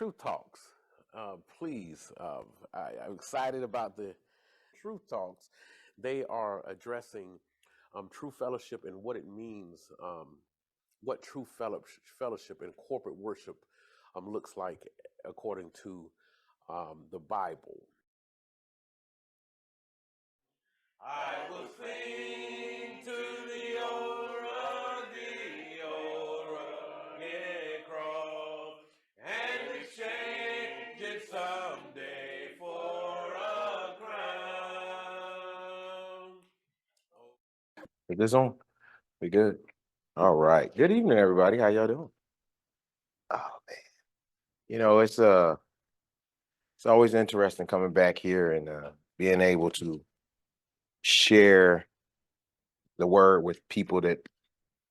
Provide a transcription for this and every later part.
Truth Talks. Please, I'm excited about the Truth Talks. They are addressing true fellowship and what it means, what true fellowship and corporate worship looks like according to the Bible. I will sing to the old rugged cross, and exchange it someday for a crown. Is this on? We good? All right. Good evening, everybody. How y'all doing? Oh man. It's always interesting coming back here and being able to share the word with people that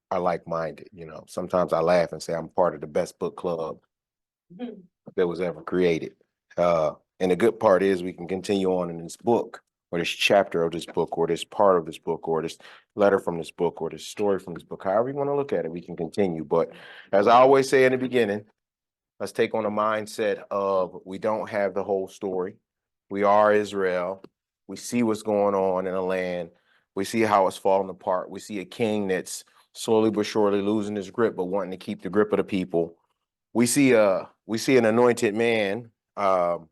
are like-minded. Sometimes I laugh and say I'm part of the best book club that was ever created. And the good part is we can continue on in this book, or this chapter of this book, or this part of this book, or this letter from this book, or this story from this book. However you want to look at it, we can continue. But as I always say in the beginning, let's take on a mindset of we don't have the whole story. We are Israel. We see what's going on in the land. We see how it's falling apart. We see a king that's slowly but surely losing his grip, but wanting to keep the grip of the people. We see an anointed man on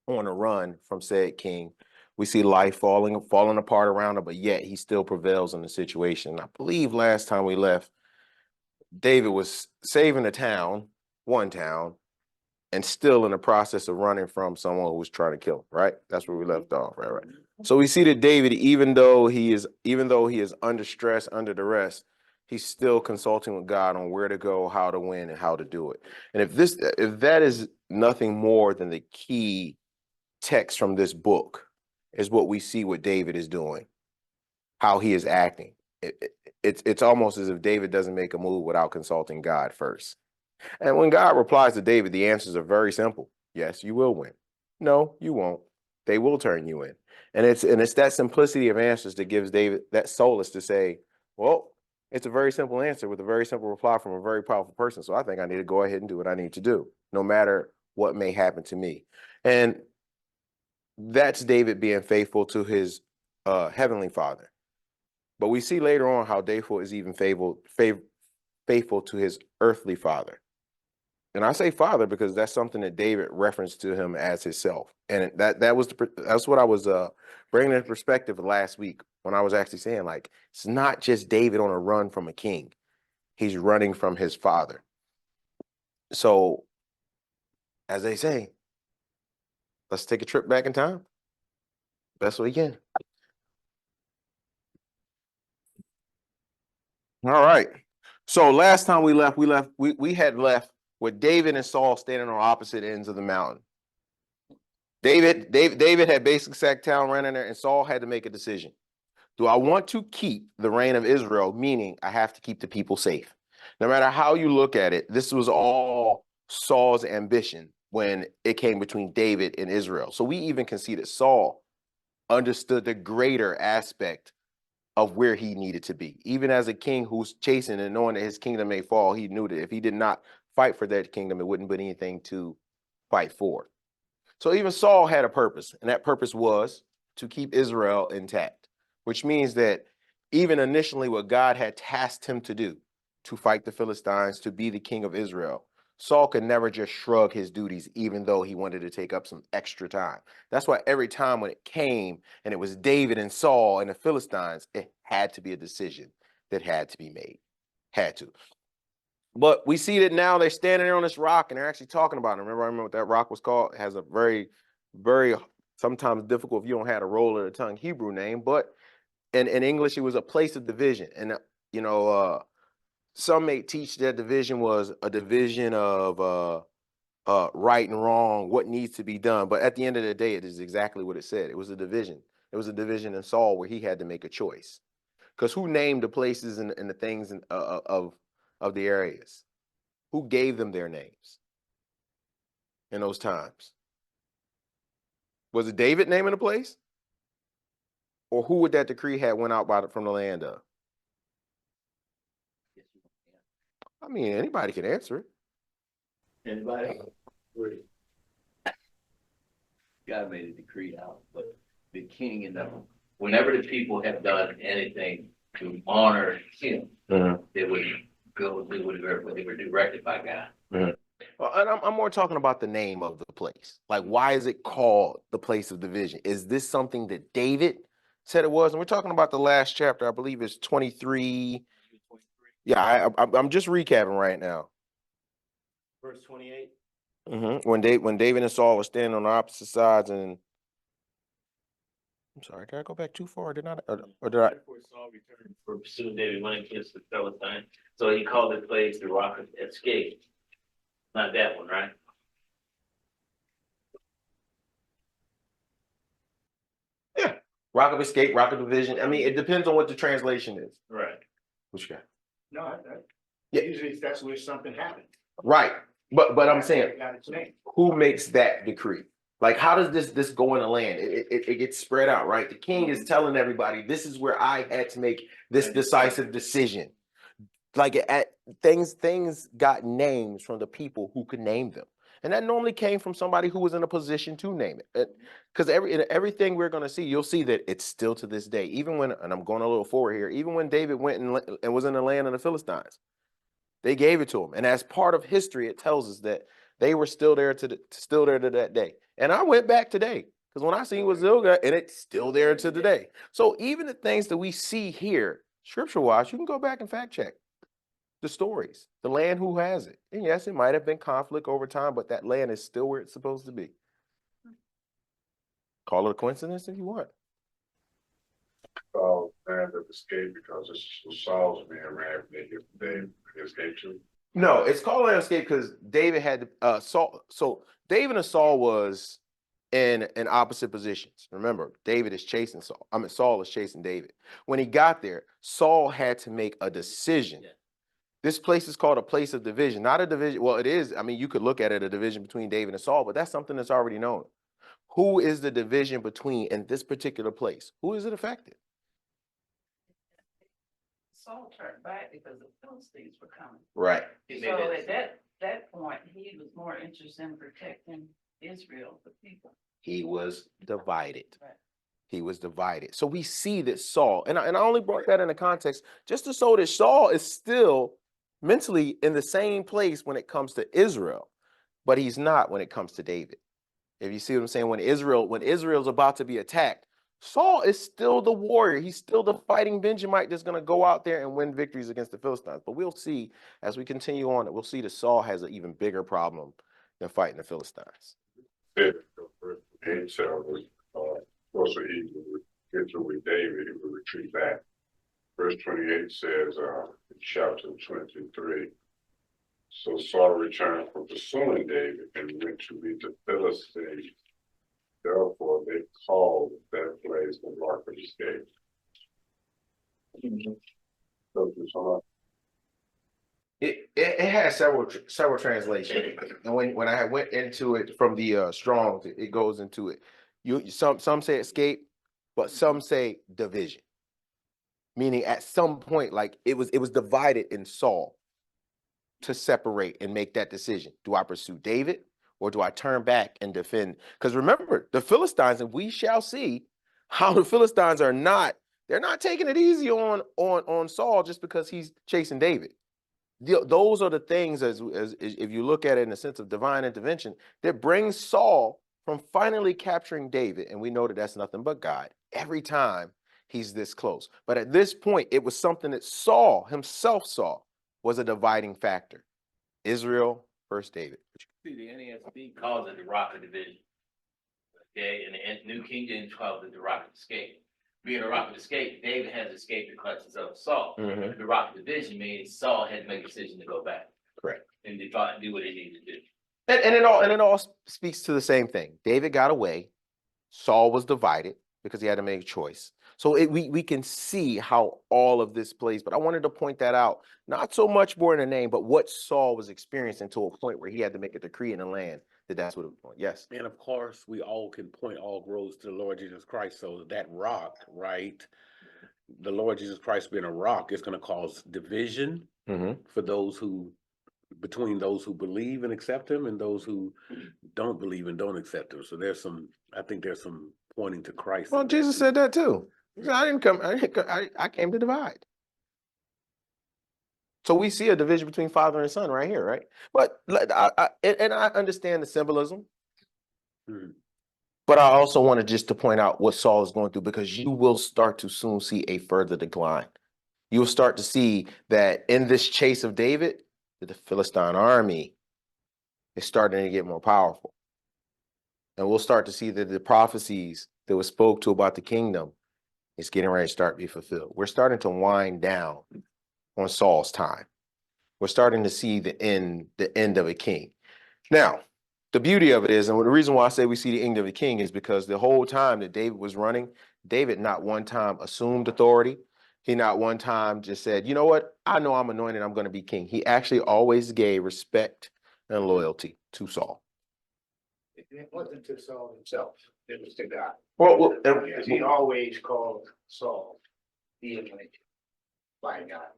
a run from said king. We see life falling apart around him, but yet he still prevails in the situation. I believe last time we left, David was saving one town, and still in the process of running from someone who was trying to kill him, right? That's where we left off, right? So we see that David, even though he is under stress, under duress, he's still consulting with God on where to go, how to win, and how to do it. And if that is nothing more than the key text from this book, is what we see what David is doing, how he is acting. It's almost as if David doesn't make a move without consulting God first. And when God replies to David, the answers are very simple. Yes, you will win. No, you won't. They will turn you in. And it's that simplicity of answers that gives David that solace to say, well, it's a very simple answer with a very simple reply from a very powerful person. So I think I need to go ahead and do what I need to do, no matter what may happen to me. And that's David being faithful to his heavenly Father. But we see later on how David is even faithful to his earthly father. And I say father because that's something that David referenced to him as himself. And that's what I was bringing into perspective last week when I was actually saying, like, it's not just David on a run from a king. He's running from his father. So, as they say, let's take a trip back in time. Best we can. All right. So last time we had left with David and Saul standing on opposite ends of the mountain. David had basically sacked town, ran in there, and Saul had to make a decision. Do I want to keep the reign of Israel, meaning I have to keep the people safe? No matter how you look at it, this was all Saul's ambition when it came between David and Israel. So we even can see that Saul understood the greater aspect of where he needed to be. Even as a king who's chasing and knowing that his kingdom may fall, he knew that if he did not fight for that kingdom, it wouldn't be anything to fight for. So even Saul had a purpose, and that purpose was to keep Israel intact, which means that even initially what God had tasked him to do, to fight the Philistines, to be the king of Israel, Saul could never just shrug his duties, even though he wanted to take up some extra time. That's why every time when it came and it was David and Saul and the Philistines, it had to be a decision that had to be made. Had to. But we see that now they're standing there on this rock and they're actually talking about it. I remember what that rock was called. It has a very, very sometimes difficult, if you don't have a roll of the tongue, Hebrew name. But in English, it was a place of division. And, some may teach that division was a division of right and wrong, what needs to be done. But at the end of the day, it is exactly what it said. It was a division. It was a division in Saul where he had to make a choice. Because who named the places and the things of the areas? Who gave them their names in those times? Was it David naming the place? Or who would that decree had went out from the land of? I mean, anybody can answer it. Anybody? God made a decree out, but the king and whenever the people have done anything to honor him, they would go, they were directed by God. Well, and I'm more talking about the name of the place. Like, why is it called the place of division? Is this something that David said it was? And we're talking about the last chapter, I believe it's 23. Yeah, I'm just recapping right now. Verse 28. When David and Saul were standing on the opposite sides, and I'm sorry, did I go back too far? Did not, or did I? Before Saul returned for pursuing David went against the Philistines, so he called the place the Rock of Escape. Not that one, right? Yeah, Rock of Escape, Rock of Division. I mean, it depends on what the translation is. Right. What you got? No, Yeah. usually that's where something happened. Right, but I'm saying, Got its name. who makes that decree? Like, how does this go in the land? It gets spread out, right? The king is telling everybody, this is where I had to make this decisive decision. Like, things got names from the people who could name them. And that normally came from somebody who was in a position to name it. Because everything we're going to see, you'll see that it's still to this day. Even when, and I'm going a little forward here, even when David went and was in the land of the Philistines, they gave it to him. And as part of history, it tells us that they were still there to that day. And I went back today, because when I seen was Zilga, and it's still there to today. So even the things that we see here, scripture-wise, you can go back and fact check the stories, the land who has it. And yes, it might have been conflict over time, but that land is still where it's supposed to be. Call it a coincidence if you want. Saul's land of escape because it's Saul's man ran they escaped too. No, it's called land of escape because David had Saul. So David and Saul was in opposite positions. Remember, David is chasing Saul. I mean, Saul is chasing David. When he got there, Saul had to make a decision. Yeah. This place is called a place of division, not a division. Well, it is. I mean, you could look at it a division between David and Saul, but that's something that's already known. Who is the division between in this particular place? Who is it affected? Saul turned back because the Philistines were coming. Right. So at that point, he was more interested in protecting Israel, the people. He was divided. Right. He was divided. So we see that Saul, and I only brought that in the context just to show that Saul is still mentally in the same place when it comes to Israel, but he's not when it comes to David. If you see what I'm saying, when Israel's about to be attacked, Saul is still the warrior. He's still the fighting Benjamite that's going to go out there and win victories against the Philistines. But we'll see as we continue on, we'll see that Saul has an even bigger problem than fighting the Philistines. David was also he would get to with David, he would retreat back. Verse 28 says in chapter 23. So Saul returned from pursuing David and went to meet the Philistines. Therefore, they called that place the Rock of Escape. It has several translations, and when I went into it from the Strong's, it goes into it. Some say escape, but some say division, meaning at some point, like it was divided in Saul to separate and make that decision. Do I pursue David or do I turn back and defend? Because remember, the Philistines, and we shall see how the Philistines they're not taking it easy on Saul just because he's chasing David. Those are the things, as if you look at it in the sense of divine intervention, that brings Saul from finally capturing David. And we know that that's nothing but God every time he's this close. But at this point, it was something that Saul himself saw was a dividing factor. Israel versus David. See, the NASB calls it the Rock of Division. Okay, and the New King James calls it the Rock of Escape. Being a Rock of Escape, David has escaped the clutches of Saul. The Rock of Division means Saul had to make a decision to go back. Correct. And to try and do what he needed to do. And it all speaks to the same thing. David got away. Saul was divided because he had to make a choice. So we can see how all of this plays, but I wanted to point that out, not so much more in the name, but what Saul was experiencing to a point where he had to make a decree in the land that's what it was going. Yes. And of course, we all can point all roads to the Lord Jesus Christ. So that rock, right? The Lord Jesus Christ being a rock is going to cause division for those who between those who believe and accept him and those who don't believe and don't accept him. So I think there's some pointing to Christ. Well, in there, Jesus too. said that too. He said, I came to divide. So we see a division between father and son right here, right? But I understand the symbolism, Mhm. but I also want to just to point out what Saul is going through, because you will start to soon see a further decline. You will start to see that in this chase of David, that the Philistine army is starting to get more powerful. And we'll start to see that the prophecies that were spoke to about the kingdom is getting ready to start to be fulfilled. We're starting to wind down on Saul's time. We're starting to see the end of a king. Now, the beauty of it is, and the reason why I say we see the end of a king is because the whole time that David was running, David not one time assumed authority. He not one time just said, you know what? I know I'm anointed, I'm going to be king. He actually always gave respect and loyalty to Saul. It wasn't to Saul himself, it was to God. Well, Because he always called Saul the anointed by God.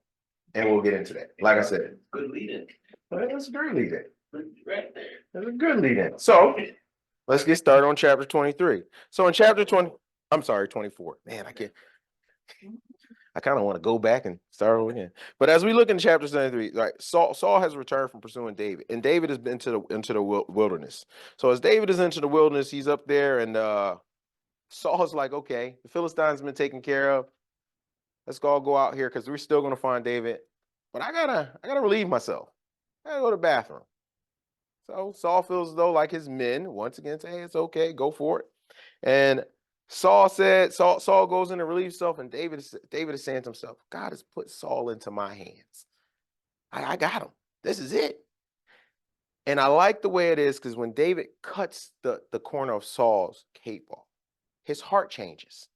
and we'll get into that. Like I said, Good leading. that's a great lead-in. Right there. That's a good lead-in. So let's get started on chapter 23. So in chapter 20, I'm sorry, 24. Man, I kind of want to go back and start over again. But as we look in chapter 73, right, Saul has returned from pursuing David, and David has been into the wilderness. So as David is into the wilderness, he's up there, and Saul's like, okay, the Philistines have been taken care of. Let's all go out here because we're still going to find David. But I gotta relieve myself. I gotta go to the bathroom. So Saul feels as though like his men once again say, hey, it's okay, go for it. And Saul goes in to relieve himself, and David is saying to himself, God has put Saul into my hands. I got him. This is it. And I like the way it is, because when David cuts the corner of Saul's cape off, his heart changes.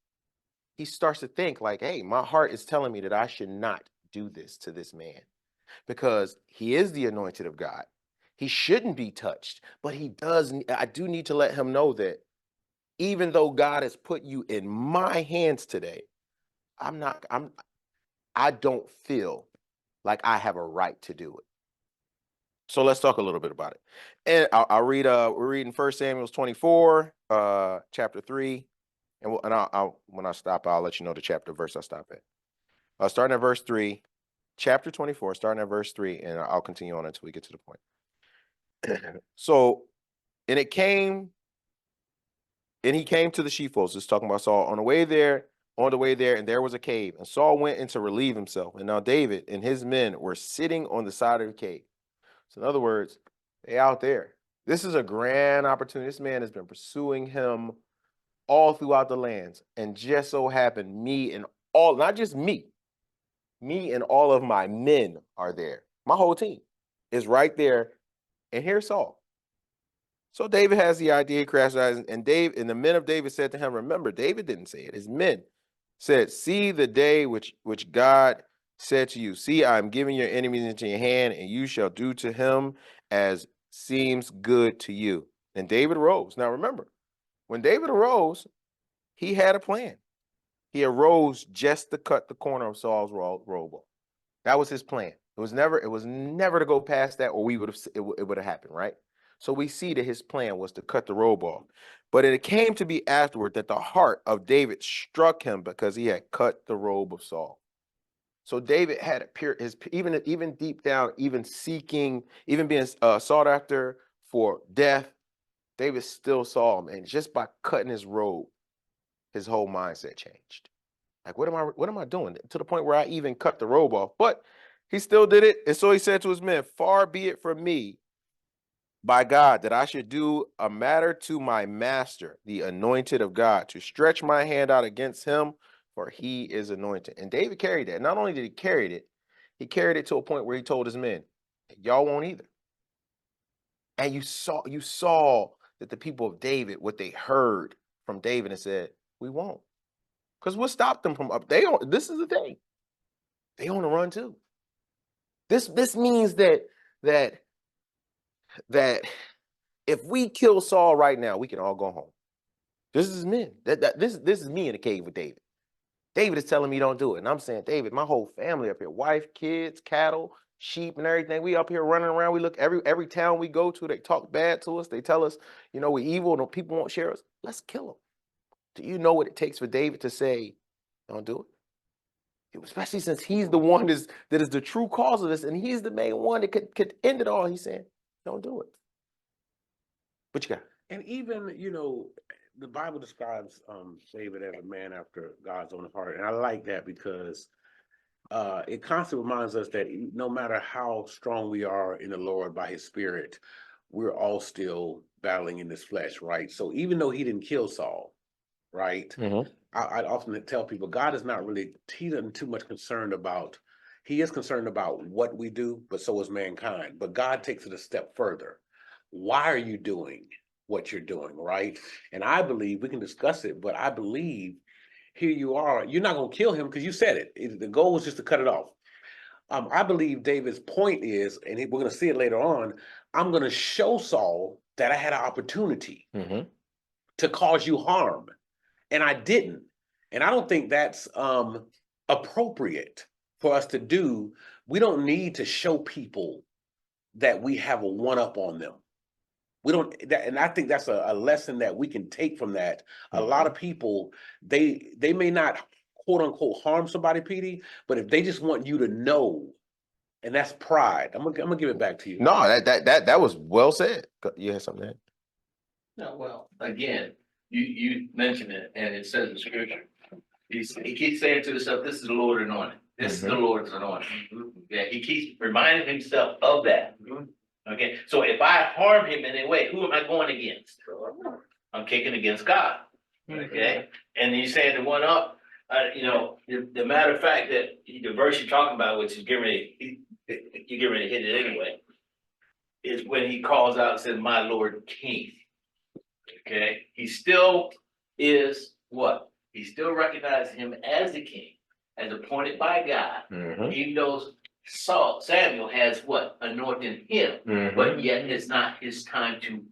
He starts to think like, hey, my heart is telling me that I should not do this to this man, because he is the anointed of God. He shouldn't be touched, but I do need to let him know that even though God has put you in my hands today, I don't feel like I have a right to do it. So let's talk a little bit about it. And I'll read, we're reading 1 Samuel 24, chapter 3. And when I stop, I'll let you know the chapter verse I stop at. Starting at verse 3, chapter 24, starting at verse 3, and I'll continue on until we get to the point. So, and he came to the sheepfolds. It's talking about Saul. On the way there, and there was a cave, and Saul went in to relieve himself. And now David and his men were sitting on the side of the cave. So in other words, they out there. This is a grand opportunity. This man has been pursuing him all throughout the lands. And just so happened, not just me and all of my men are there. My whole team is right there. And here's Saul. So David has the idea, he crashes out, and the men of David said to him, remember, David didn't say it, his men said, see the day which God said to you, see, I am giving your enemies into your hand, and you shall do to him as seems good to you. And David arose. Now remember, when David arose, he had a plan. He arose just to cut the corner of Saul's robe off. That was his plan. It was never to go past that, or it would have happened, right? So we see that his plan was to cut the robe off. But it came to be afterward that the heart of David struck him because he had cut the robe of Saul. So David had even deep down, even being sought after for death, David still saw him. And just by cutting his robe, his whole mindset changed. Like, what am I doing? To the point where I even cut the robe off. But he still did it. And so he said to his men, far be it from me, by God, that I should do a matter to my master, the anointed of God, to stretch my hand out against him, for he is anointed. And David carried that. Not only did he carry it, he carried it to a point where he told his men, y'all won't either. And you saw that the people of David, what they heard from David, and said, we won't. Because what stopped them from up? This is the thing. They on the run too. This means that if we kill Saul right now, we can all go home. This is men. This is me in the cave with David. David is telling me don't do it. And I'm saying, David, my whole family up here, wife, kids, cattle, sheep and everything. We up here running around. We look every town we go to, they talk bad to us. They tell us, you know, we're evil and people won't share us. Let's kill them. Do you know what it takes for David to say, don't do it? Especially since he's the one that is the true cause of this, and he's the main one that could end it all. He's saying, don't do it. What you got? And even, you know, the Bible describes David as a man after God's own heart. And I like that because it constantly reminds us that no matter how strong we are in the Lord by his spirit, we're all still battling in this flesh, right? So even though he didn't kill Saul, right? I often tell people God is not really, he doesn't too much concerned about, he is concerned about what we do, but so is mankind. But God takes it a step further. Why are you doing what you're doing, right? And I believe, we can discuss it, but I believe here you are, you're not going to kill him because you said it. The goal was just to cut it off. I believe David's point is, and we're going to see it later on, I'm going to show Saul that I had an opportunity to cause you harm, and I didn't. And I don't think that's appropriate for us to do. We don't need to show people that we have a one-up on them. We don't, and I think that's a lesson that we can take from that. A lot of people, they may not quote unquote harm somebody, Petedy, but if they just want you to know, and that's pride. I'm gonna give it back to you. No, that was well said. You had something to add? No, well, again, you mentioned it, and it says in scripture. He keeps saying to himself, "This is the Lord anointed. This is the Lord's anointed." Yeah, he keeps reminding himself of that. Okay, so if I harm him in any way, who am I going against? I'm kicking against God. Okay, and he's saying the one up. You know, the matter of fact that the verse you're talking about, which is you get ready to hit it anyway, is when he calls out and says, "My Lord King." Okay, he still is what? He still recognizes him as the king, as appointed by God. Even though Samuel has what? Anointed him, but yet it's not his time to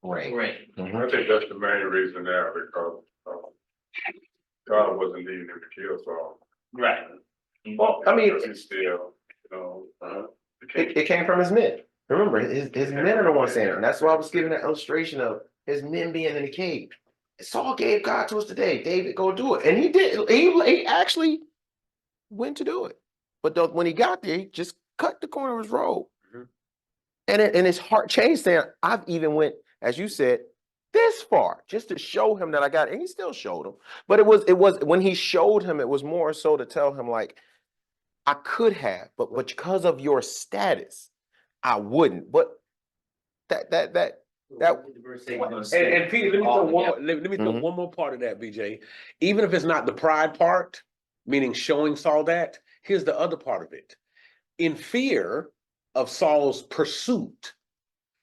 reign. I think that's the main reason there, because God wasn't needing him to kill Saul. Right. Well, I mean, He's still, you know, it came from his men. Remember, his men are the ones saying it. And that's why I was giving that illustration of his men being in the cave. Saul gave God to us today. David, go do it. And he did. He actually went to do it. But when he got there, he just cut the corner of his robe. And his heart changed, saying, I've even went, as you said, this far, just to show him that I got it. And he still showed him. But it was when he showed him, it was more so to tell him, like, I could have, but because of your status, I wouldn't. But that And Petedy, let me throw one more part of that, BJ. Even if it's not the pride part, meaning showing Saul that, here's the other part of it. In fear of Saul's pursuit,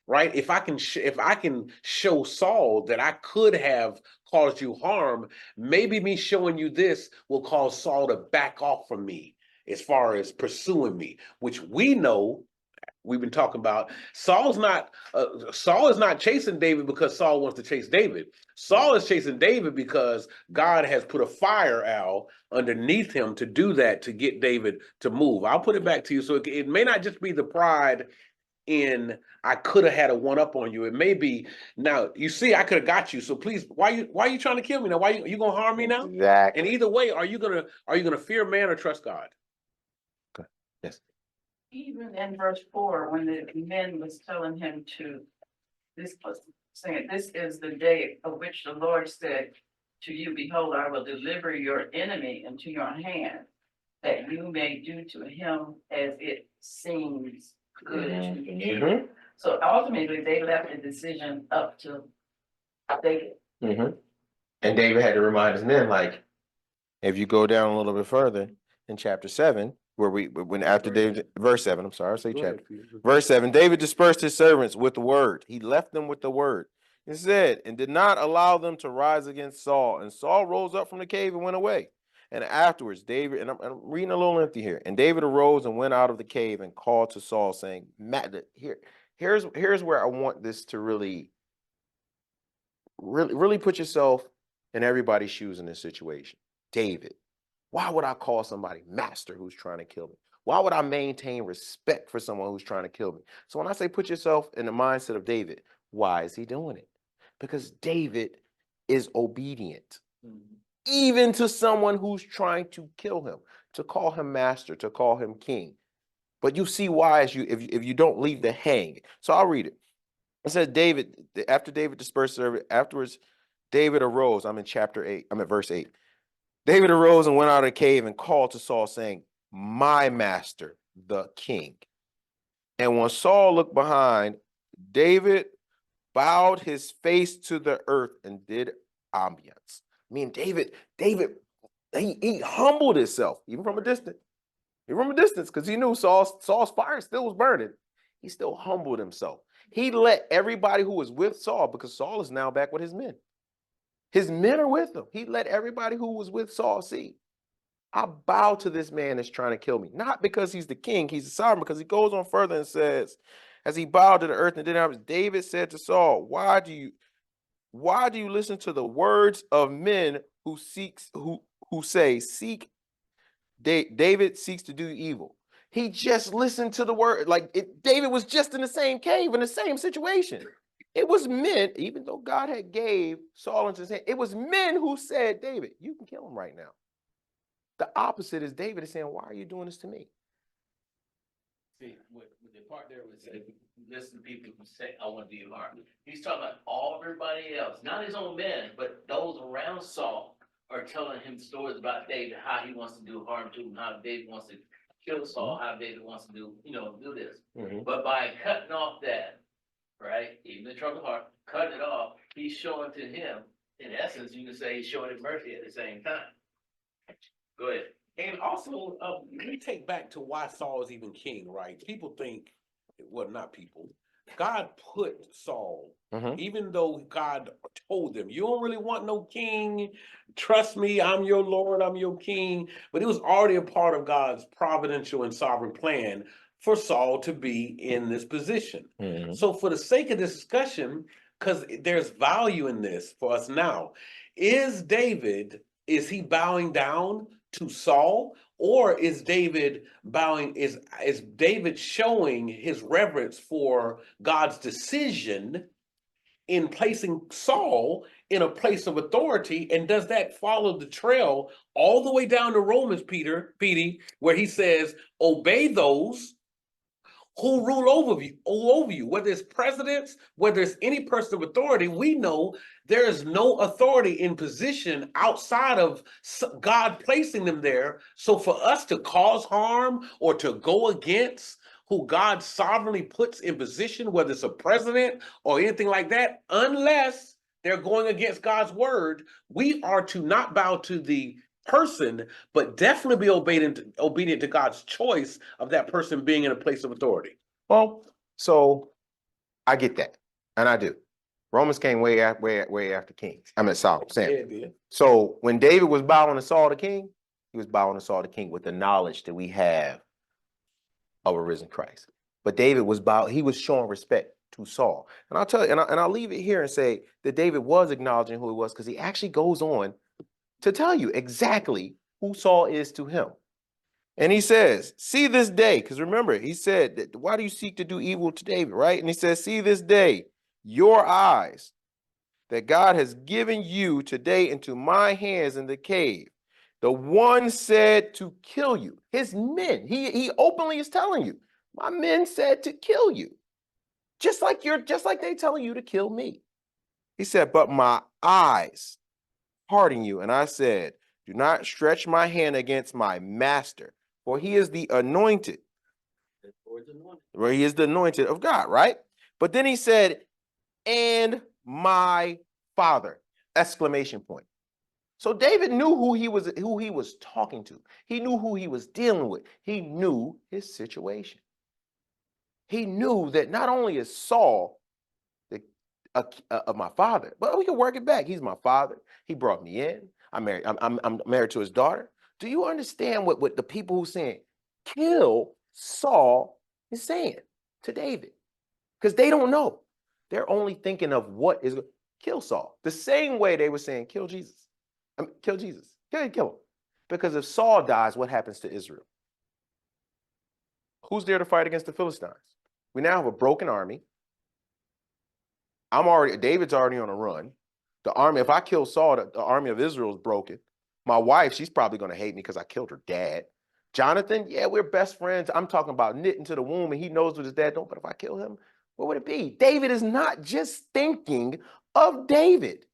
right? If I can show Saul that I could have caused you harm, maybe me showing you this will cause Saul to back off from me as far as pursuing me, which we know. We've been talking about Saul is not chasing David because Saul wants to chase David. Saul is chasing David because God has put a fire out underneath him to do that, to get David to move. I'll put it back to you. So it may not just be the pride in I could have had a one up on you. It may be, now you see I could have got you. So please, why are you trying to kill me now? Why you gonna harm me now? Exactly. And either way, are you gonna fear man or trust God? Okay. Yes. Even in verse 4, when the men was telling him this was saying, this is the day of which the Lord said to you, behold, I will deliver your enemy into your hand, that you may do to him as it seems good to you. So ultimately, they left the decision up to David. And David had to remind his men, like, if you go down a little bit further in chapter 7, when after David, verse 7, I'm sorry, I say chapter. Verse 7, David dispersed his servants with the word. He left them with the word. It said, and did not allow them to rise against Saul. And Saul rose up from the cave and went away. And afterwards, David, and I'm reading a little lengthy here. And David arose and went out of the cave and called to Saul, saying, here's where I want this to really put yourself in everybody's shoes in this situation. David, why would I call somebody master who's trying to kill me? Why would I maintain respect for someone who's trying to kill me? So when I say put yourself in the mindset of David, why is he doing it? Because David is obedient, even to someone who's trying to kill him, to call him master, to call him king. But you see why as if you don't leave the hang. So I'll read it. It says David, after David dispersed afterwards, David arose. I'm in chapter 8. I'm at verse 8. David arose and went out of the cave and called to Saul, saying, my master, the king. And when Saul looked behind, David bowed his face to the earth and did ambience. I mean, David, he humbled himself, even from a distance. Even from a distance, because he knew Saul's fire still was burning. He still humbled himself. He let everybody who was with Saul, because Saul is now back with his men. His men are with him. He let everybody who was with Saul see, I bow to this man that's trying to kill me. Not because he's the king, he's the sovereign, because he goes on further and says, as he bowed to the earth and did not, David said to Saul, why do you listen to the words of men who say, David seeks to do evil? He just listened to the word. David was just in the same cave, in the same situation. It was men, even though God had gave Saul into his hand, it was men who said, David, you can kill him right now. The opposite is David is saying, why are you doing this to me? See, with the part there was listen to people who say, I want to do you harm. He's talking about everybody else, not his own men, but those around Saul are telling him stories about David, how he wants to do harm to him, how David wants to kill Saul, how David wants to do this. But by cutting off that, right, even the troubled heart, cutting it off, he's showing to him, in essence, you can say he's showing him mercy at the same time. Go ahead. And also, we take back to why Saul is even king, right? People think, well, not people. God put Saul, even though God told them, you don't really want no king. Trust me, I'm your Lord, I'm your king. But it was already a part of God's providential and sovereign plan for Saul to be in this position. So for the sake of this discussion, because there's value in this for us now, is he bowing down to Saul, or is David is David showing his reverence for God's decision in placing Saul in a place of authority? And does that follow the trail all the way down to Romans, Petedy, where he says, obey those who rule over you, whether it's presidents, whether it's any person of authority? We know there is no authority in position outside of God placing them there. So for us to cause harm or to go against who God sovereignly puts in position, whether it's a president or anything like that, unless they're going against God's word, we are to not bow to the person, but definitely be obedient to God's choice of that person being in a place of authority. Well, so I get that, and I do. Romans came way after Kings. I mean Saul. Yeah. So when David was bowing to Saul the king, he was bowing to Saul the king with the knowledge that we have of a risen Christ. But David he was showing respect to Saul. And I'll tell you, and I'll leave it here and say that David was acknowledging who he was, because he actually goes on to tell you exactly who Saul is to him. And he says, see this day, because remember, he said, that, why do you seek to do evil to David, right? And he says, see this day, your eyes that God has given you today into my hands in the cave. The one said to kill you. His men, he openly is telling you, my men said to kill you. Just like they telling you to kill me. He said, but my eyes pardon you. And I said, do not stretch my hand against my master, for he is the anointed. Where he is the anointed of God, right? But then he said, and my father, exclamation point. So David knew who he was talking to. He knew who he was dealing with. He knew his situation. He knew that not only is Saul of my father, but we can work it back. He's my father. He brought me in. I'm married to his daughter. Do you understand what the people who saying kill Saul is saying to David? Because they don't know. They're only thinking of what is kill Saul. The same way they were saying kill Jesus. Kill Jesus. Kill him. Because if Saul dies, what happens to Israel? Who's there to fight against the Philistines? We now have a broken army. David's already on a run. The army, if I kill Saul, the army of Israel is broken. My wife, she's probably going to hate me because I killed her dad. Jonathan, yeah, we're best friends. I'm talking about knit into the womb, and he knows what his dad don't. But if I kill him, what would it be? David is not just thinking of David.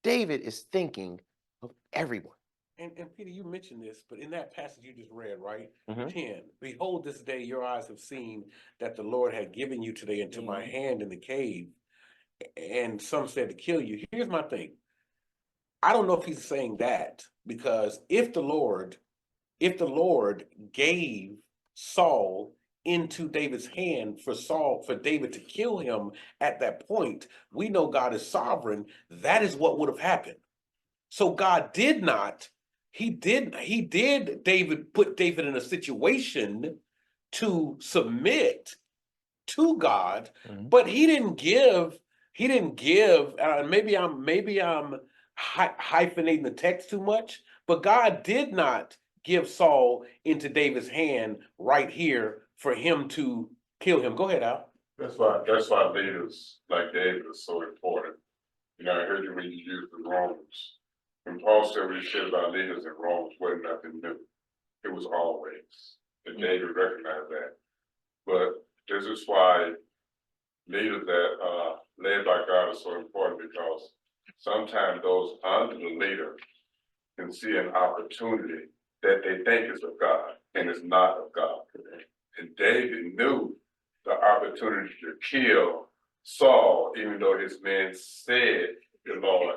David is thinking of everyone. And Peter, you mentioned this, but in that passage you just read, right? Mhm. 10, behold, this day your eyes have seen that the Lord had given you today into my hand in the cave. And some said to kill you. Here's my thing. I don't know if he's saying that, because if the Lord gave Saul into David's hand for David to kill him at that point, we know God is sovereign. That is what would have happened. So God did not, he did put David in a situation to submit to God, but he didn't give, maybe I'm hyphenating the text too much, but God did not give Saul into David's hand right here for him to kill him. Go ahead, Al. That's why leaders like David are so important. You know, I heard you when you used the Romans. When Paul said what he said about leaders in Romans wasn't nothing new. It was always. And David recognized that. But this is why leaders that are led by God are so important, because sometimes those under the leader can see an opportunity that they think is of God and it's not of God. And David knew the opportunity to kill Saul, even though his men said the Lord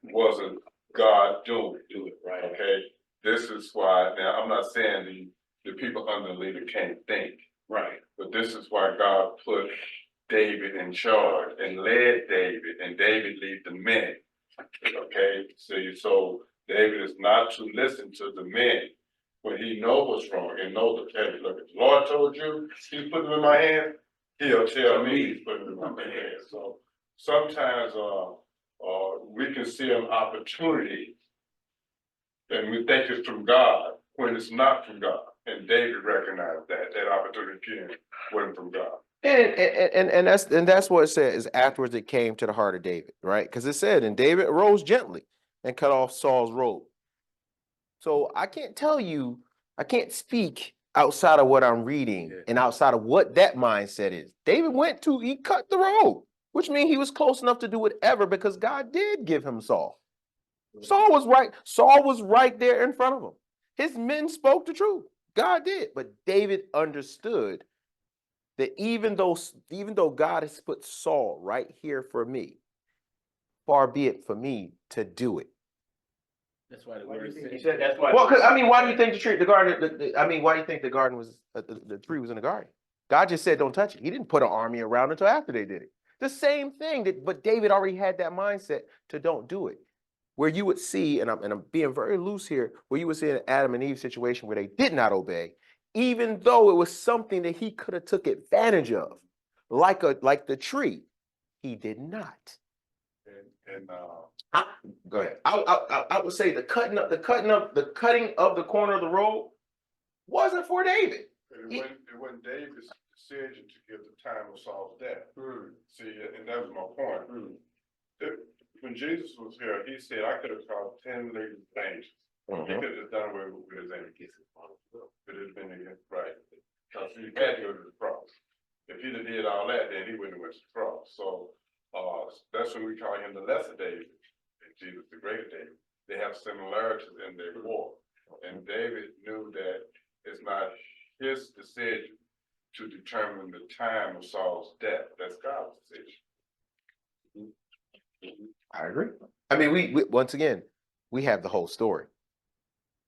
wasn't God doing it, right? Okay, this is why. Now, I'm not saying the people under the leader can't think, right? But this is why God put David in charge and led David, and David lead the men. Okay, so David is not to listen to the men when he knows what's wrong and knows the hey, look, if the Lord told you he's putting them in my hand, he'll tell me he's putting them in my hand. So sometimes we can see an opportunity and we think it's from God when it's not from God. And David recognized that opportunity wasn't from God. And that's what it said is afterwards it came to the heart of David, right? Because it said, and David arose gently and cut off Saul's robe. So I can't speak outside of what I'm reading and outside of what that mindset is. David he cut the robe, which means he was close enough to do whatever because God did give him Saul. Saul was right there in front of him. His men spoke the truth. God did, but David understood that even though God has put Saul right here for me, far be it for me to do it. That's why the word said. That's why. Well, because why do you think the garden? Why do you think the garden was the tree was in the garden? God just said, "Don't touch it." He didn't put an army around until after they did it. The same thing but David already had that mindset to don't do it. Where you would see, and I'm being very loose here, where you would see an Adam and Eve situation where they did not obey, even though it was something that he could have took advantage of, like the tree, he did not. Go ahead. I would say the cutting of the corner of the road wasn't for David. It wasn't David's decision to give the time of Saul's death. See, and that was my point. When Jesus was here, he said, I could have caused 10 legions of angels. He could have just done away with his enemies. But it's been against right. Because he had to go to the cross. If he'd have did all that, then he wouldn't have went to the cross. So that's when we call him the lesser David, and Jesus the greater David. They have similarities in their walk. And David knew that it's not his decision to determine the time of Saul's death. That's God's decision. I agree. I mean, we once again, we have the whole story,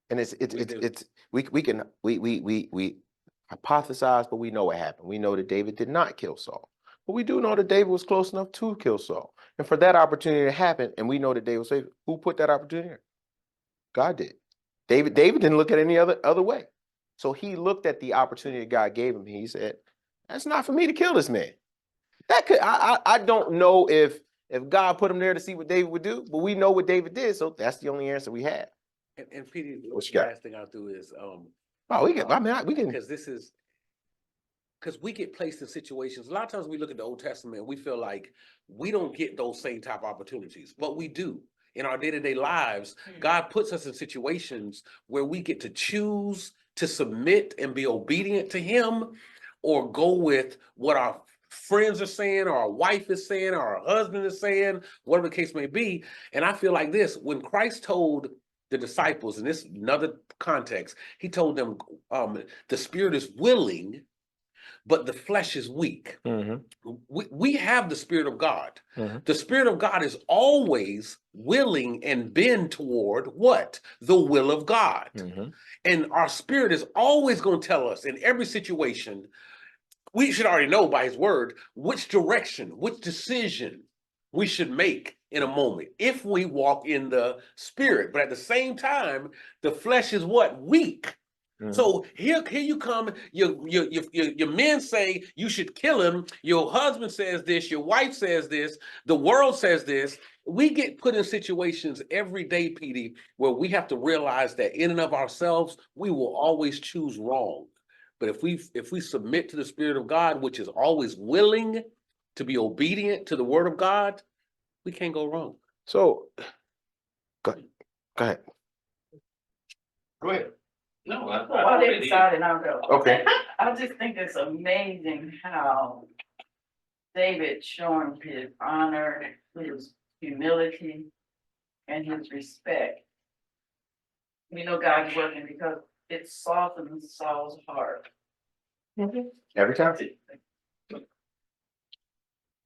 and we can hypothesize, but we know what happened. We know that David did not kill Saul, but we do know that David was close enough to kill Saul, and for that opportunity to happen, and we know that David was saved. Who put that opportunity here? God did. David didn't look at any other way, so he looked at the opportunity that God gave him. He said, "That's not for me to kill this man." That could I don't know if God put him there to see what David would do, but we know what David did, so that's the only answer we have. And Petey, What you the got? last thing I'll do is Oh, we can. I mean, we can. Because this is because we get placed in situations. A lot of times we look at the Old Testament and we feel like we don't get those same type of opportunities, but we do. In our day-to-day lives, God puts us in situations where we get to choose to submit and be obedient to Him, or go with what our friends are saying, or our wife is saying, or our husband is saying, whatever the case may be. And I feel like this: when Christ told the disciples, in this another context, He told them, the spirit is willing, but the flesh is weak. We have the Spirit of God. The Spirit of God is always willing and bend toward what? The will of God. And our spirit is always going to tell us in every situation, we should already know by His word, which direction, which decision we should make in a moment if we walk in the Spirit. But at the same time, the flesh is what? Weak. So here you come. Your men say you should kill him. Your husband says this. Your wife says this. The world says this. We get put in situations every day, Petedy, where we have to realize that in and of ourselves, we will always choose wrong. But if we submit to the Spirit of God, which is always willing to be obedient to the Word of God, we can't go wrong. So, go ahead. Go ahead. No, While they decided, I'll go. Okay. I just think it's amazing how David showing his honor, his humility, and his respect. We know God's working because it softens Saul's heart. Every time.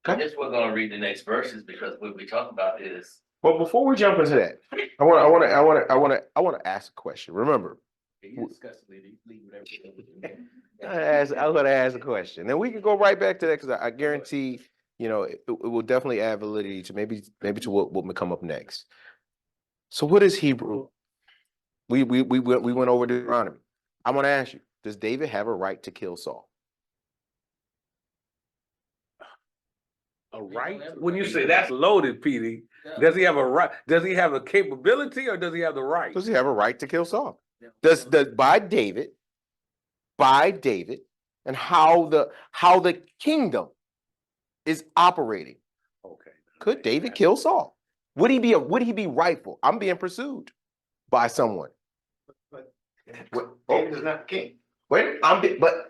I guess we're gonna read the next verses because what we talk about is. Well, before we jump into that, I want to ask a question. Remember, I'm going to ask a question, and we can go right back to that because I guarantee, it will definitely add validity to maybe to what will come up next. So, what is Hebrew? We went over Deuteronomy. I'm going to ask you: does David have a right to kill Saul? A right? When you say that's loaded, Petey, does he have a right? Does he have a capability, or does he have the right? Does he have a right to kill Saul? Does by David, and how the kingdom is operating? Okay. Could David kill Saul? Would he be rightful? I'm being pursued by someone. David is not the king. But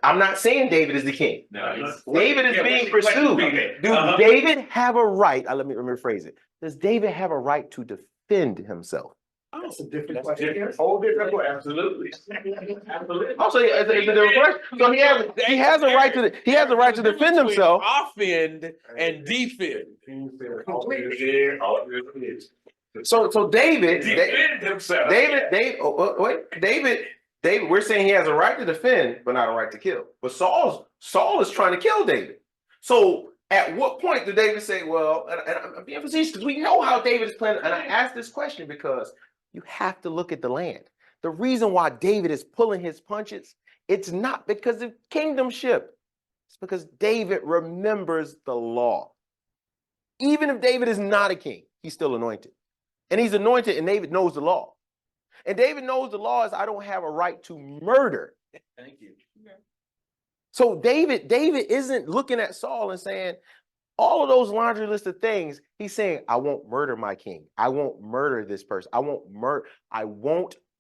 I'm not saying David is the king. No, David is being pursued. Does David have a right? Let me rephrase it. Does David have a right to defend himself? That's a different question. Whole different question. Absolutely. Absolutely. Also, it's a different question. So he has a right to defend himself. Offend and defend. So David Defend himself. David, we're saying he has a right to defend, but not a right to kill. But Saul is trying to kill David. So at what point did David say, well, and I'm being facetious because we know how David is planning. And I ask this question because you have to look at the land. The reason why David is pulling his punches, it's not because of kingdomship. It's because David remembers the law. Even if David is not a king, he's still anointed. And he's anointed, and David knows the law. And David knows the law is I don't have a right to murder. Thank you. So David isn't looking at Saul and saying, all of those laundry list of things, he's saying, I won't murder my king. I won't murder this person. I won't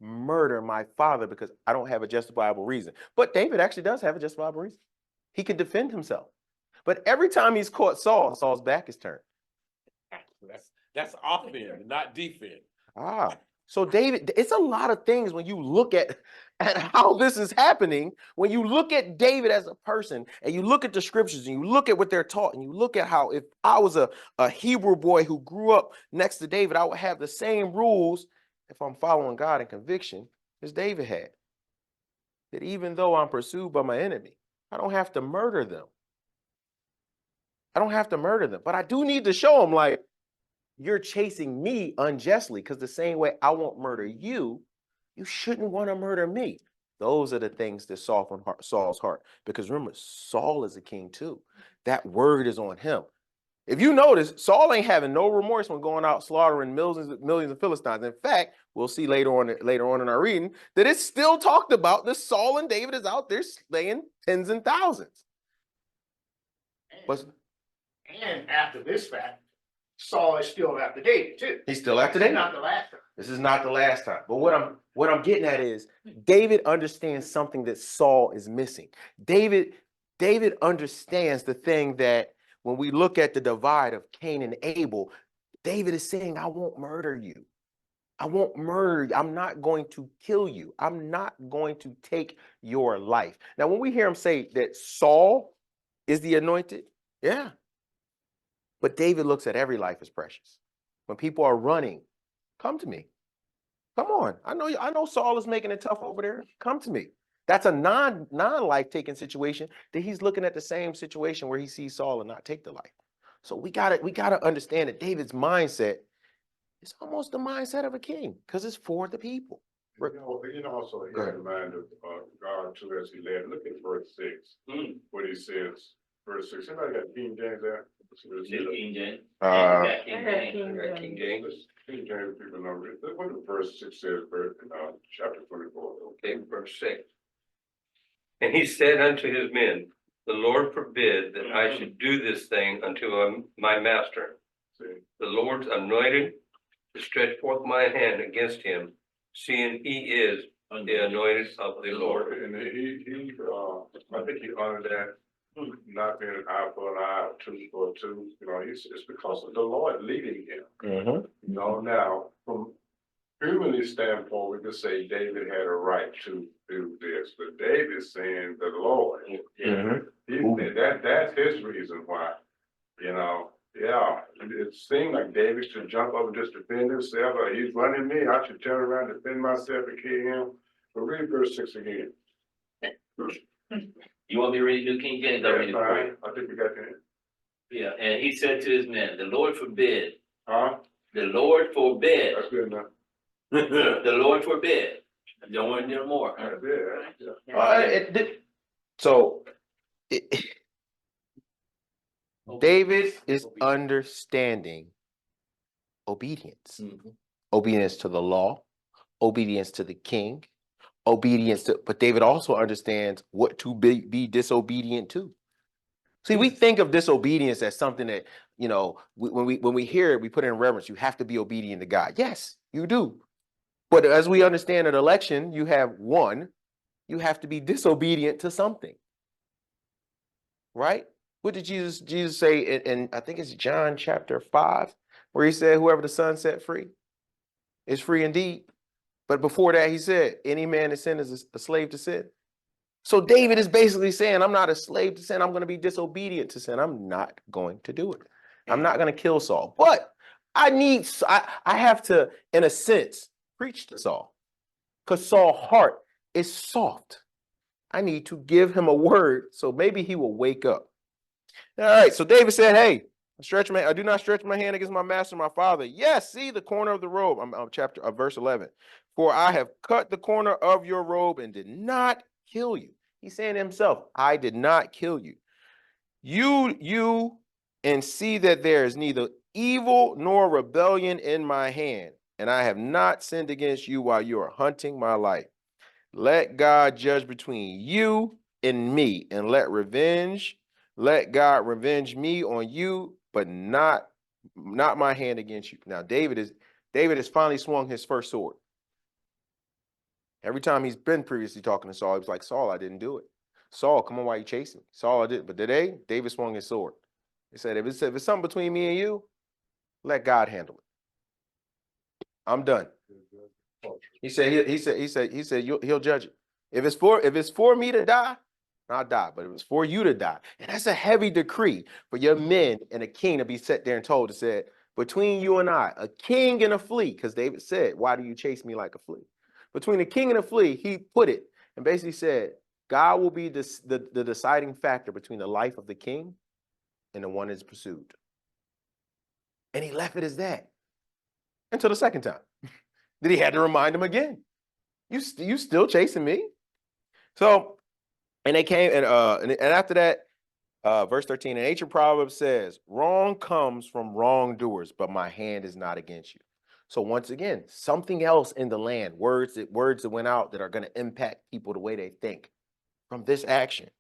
murder my father because I don't have a justifiable reason. But David actually does have a justifiable reason. He can defend himself. But every time he's caught Saul's back is turned. That's offend, not defend. So David, it's a lot of things when you look at how this is happening. When you look at David as a person and you look at the scriptures and you look at what they're taught and you look at how if I was a Hebrew boy who grew up next to David, I would have the same rules if I'm following God in conviction as David had. That even though I'm pursued by my enemy, I don't have to murder them. But I do need to show them like, you're chasing me unjustly because the same way I won't murder you, you shouldn't want to murder me. Those are the things that soften Saul's heart. Because remember, Saul is a king too. That word is on him. If you notice, Saul ain't having no remorse when going out slaughtering millions of Philistines. In fact, we'll see later on in our reading that it's still talked about that Saul and David is out there slaying tens and thousands. But And after this fact, Saul is still after David too. he's still after This is David. not the last time. This is not the last time. But what I'm getting at is David understands something that Saul is missing. David understands the thing that when we look at the divide of Cain and Abel, David is saying, I won't murder you. I won't murder you. I'm not going to kill you. I'm not going to take your life. Now, when we hear him say that Saul is the anointed, yeah. But David looks at every life as precious. When people are running, come to me. Come on. I know Saul is making it tough over there. Come to me. That's a non-life taking situation that he's looking at the same situation where he sees Saul and not take the life. So we gotta understand that David's mindset is almost the mindset of a king because it's for the people. Also he had the mind of God too as he led. Look at verse 6, what he says. Verse 6. Anybody got King James there? King James. King James. King James people know it. Look what the verse 6 says, chapter 24. Okay, verse 6. And he said unto his men, the Lord forbid that I should do this thing unto my master. See? The Lord's anointed to stretch forth my hand against him, seeing he is the anointed of the Lord. And I think he honored that, not being an eye for an eye, or tooth for a tooth. It's because of the Lord leading him. Now, from humanly standpoint, we could say David had a right to do this, but David's saying the Lord. That's his reason why. It seemed like David should jump up and just defend himself, or he's running me, I should turn around, defend myself and kill him. But read verse 6 again. You want me to read New King James? I'll read it for you. I think we got that. Yeah, and he said to his men, the Lord forbid. Huh? The Lord forbid. That's good enough. The Lord forbid. Don't want no more. That's it. David is understanding obedience. Obedience to the law, obedience to the king, but David also understands what to be disobedient to. See, we think of disobedience as something that, when we hear it, we put it in reverence. You have to be obedient to God. Yes, you do. But as we understand an election, you have to be disobedient to something. Right? What did Jesus say in I think it's John chapter 5, where he said, whoever the Son set free is free indeed. But before that, he said, any man that sin is a slave to sin. So David is basically saying, I'm not a slave to sin. I'm going to be disobedient to sin. I'm not going to do it. I'm not going to kill Saul. But I have to, in a sense, preach to Saul. Because Saul's heart is soft. I need to give him a word so maybe he will wake up. All right, so David said, hey, I do not stretch my hand against my master, my father. Yes, see the corner of the robe. I'm verse 11. For I have cut the corner of your robe and did not kill you. He's saying to himself, I did not kill you. You and see that there is neither evil nor rebellion in my hand, and I have not sinned against you while you are hunting my life. Let God judge between you and me, and let God revenge me on you, but not my hand against you. Now, David has finally swung his first sword. Every time he's been previously talking to Saul, he was like, Saul, I didn't do it. Saul, come on, why you chasing me? Saul, I did. But today, David swung his sword. He said, if it's something between me and you, let God handle it. I'm done. He said he'll judge it. If it's for me to die, I'll die. But if it's for you to die, and that's a heavy decree for your men and a king to be set there and told to say, between you and I, a king and a flea, because David said, why do you chase me like a flea? Between the king and a flea, he put it and basically said, God will be the deciding factor between the life of the king and the one that's pursued. And he left it as that until the second time. Then he had to remind him again. You still chasing me? So, and they came and after that, Verse 13, an ancient proverb says, wrong comes from wrongdoers, but my hand is not against you. So once again, something else in the land, words that went out that are going to impact people the way they think from this action.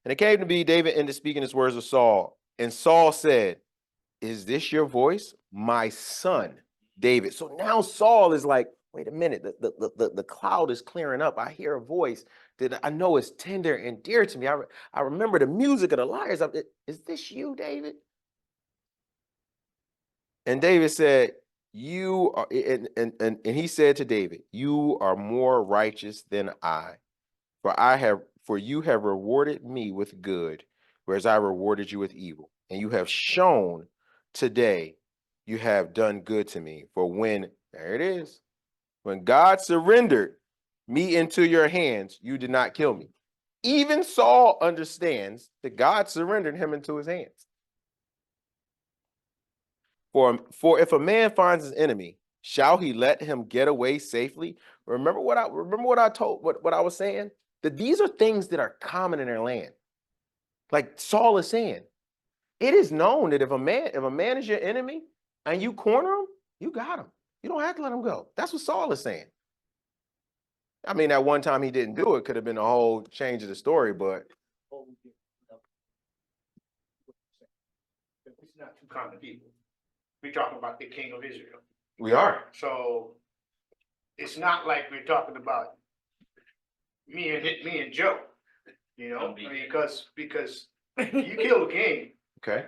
And it came to be, David ended speaking his words of Saul. And Saul said, is this your voice? My son, David. So now Saul is like, wait a minute, the cloud is clearing up. I hear a voice that I know is tender and dear to me. I remember the music of the lyres. Is this you, David? And David said, you are, and he said to David, you are more righteous than I, for you have rewarded me with good, whereas I rewarded you with evil. And you have shown today you have done good to me. For there it is, when God surrendered me into your hands, you did not kill me. Even Saul understands that God surrendered him into his hands. For if a man finds his enemy, shall he let him get away safely? Remember what I was saying? That these are things that are common in their land. Like Saul is saying, it is known that if a man is your enemy and you corner him, you got him. You don't have to let him go. That's what Saul is saying. I mean, at one time he didn't do it. Could have been a whole change of the story, but It's not two common people. We're talking about the king of Israel. we are. So it's not like we're talking about me and Joe, you know, because you kill the king, Okay.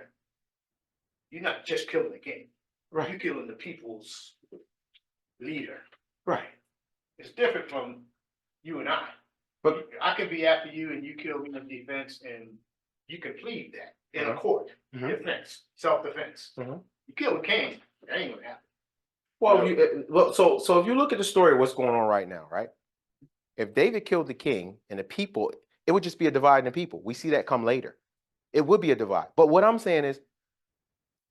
you're not just killing the king. Right. You're killing the people's leader. Right. It's different from you and I. But I can be after you and you kill me in defense, and you can plead that in a court, defense, self-defense. You kill the king, that ain't gonna happen. well, so if you look at the story of what's going on right now, right? If David killed the king and the people, it would just be a divide in the people. We see that come later. It would be a divide. But what I'm saying is,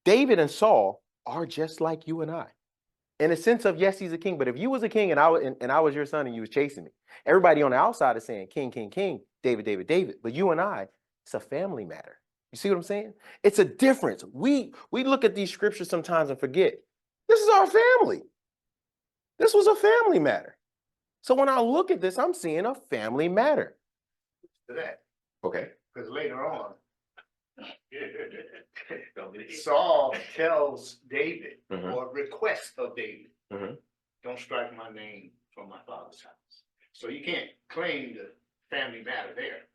David and Saul are just like you and I. In a sense of, yes, he's a king, but if you was a king and I was your son and you was chasing me, everybody on the outside is saying, king, king, king, David, David, David. But you and I, it's a family matter. You see what I'm saying? It's a difference. We look at these scriptures sometimes and forget, this is our family. This was a family matter. So when I look at this, I'm seeing a family matter. To that, Okay. because later on, Saul tells David, or requests of David, don't strike my name from my father's house. So you can't claim the family matter there.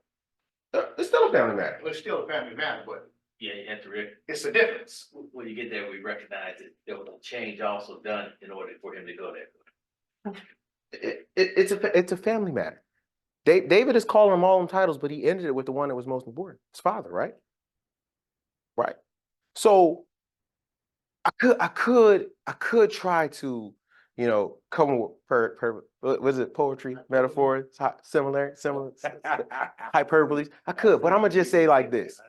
It's still a family matter. Well, it's still a family matter, but Yeah, you have to, it's a difference. when you get there, we recognize that there was a change also done in order for him to go there. It's a family matter. David is calling them all them titles, but he ended it with the one that was most important, his father, right? Right. So I could try to, come with was it poetry, metaphors, similar hyperboles. I could, but I'm gonna just say like this: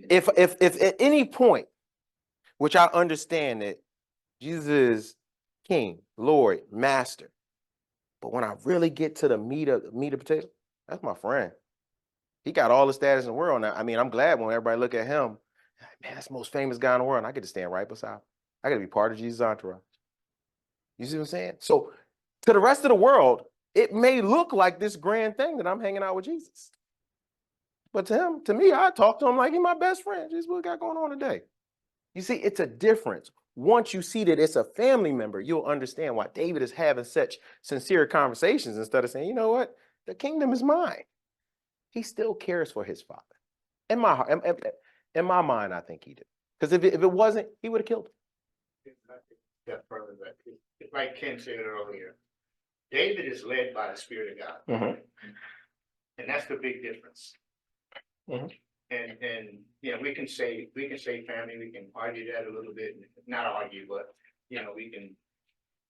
if at any point, which I understand that Jesus is King, Lord, Master, but when I really get to the meat of potato, that's my friend. He got all the status in the world now. I mean, I'm glad when everybody look at him, man, that's the most famous guy in the world. And I get to stand right beside him. I got to be part of Jesus' entourage. You see what I'm saying? So to the rest of the world, it may look like this grand thing that I'm hanging out with Jesus. But to me, I talk to him like he's my best friend. This is what we got going on today. You see, it's a difference. Once you see that it's a family member, you'll understand why David is having such sincere conversations instead of saying, you know what, the kingdom is mine. He still cares for his father. In my heart, in my mind, I think he did. Because if it wasn't, he would have killed him. That further that, like Ken said earlier, David is led by the Spirit of God, and that's the big difference. And yeah, we can say family. We can argue that a little bit, not argue, but we can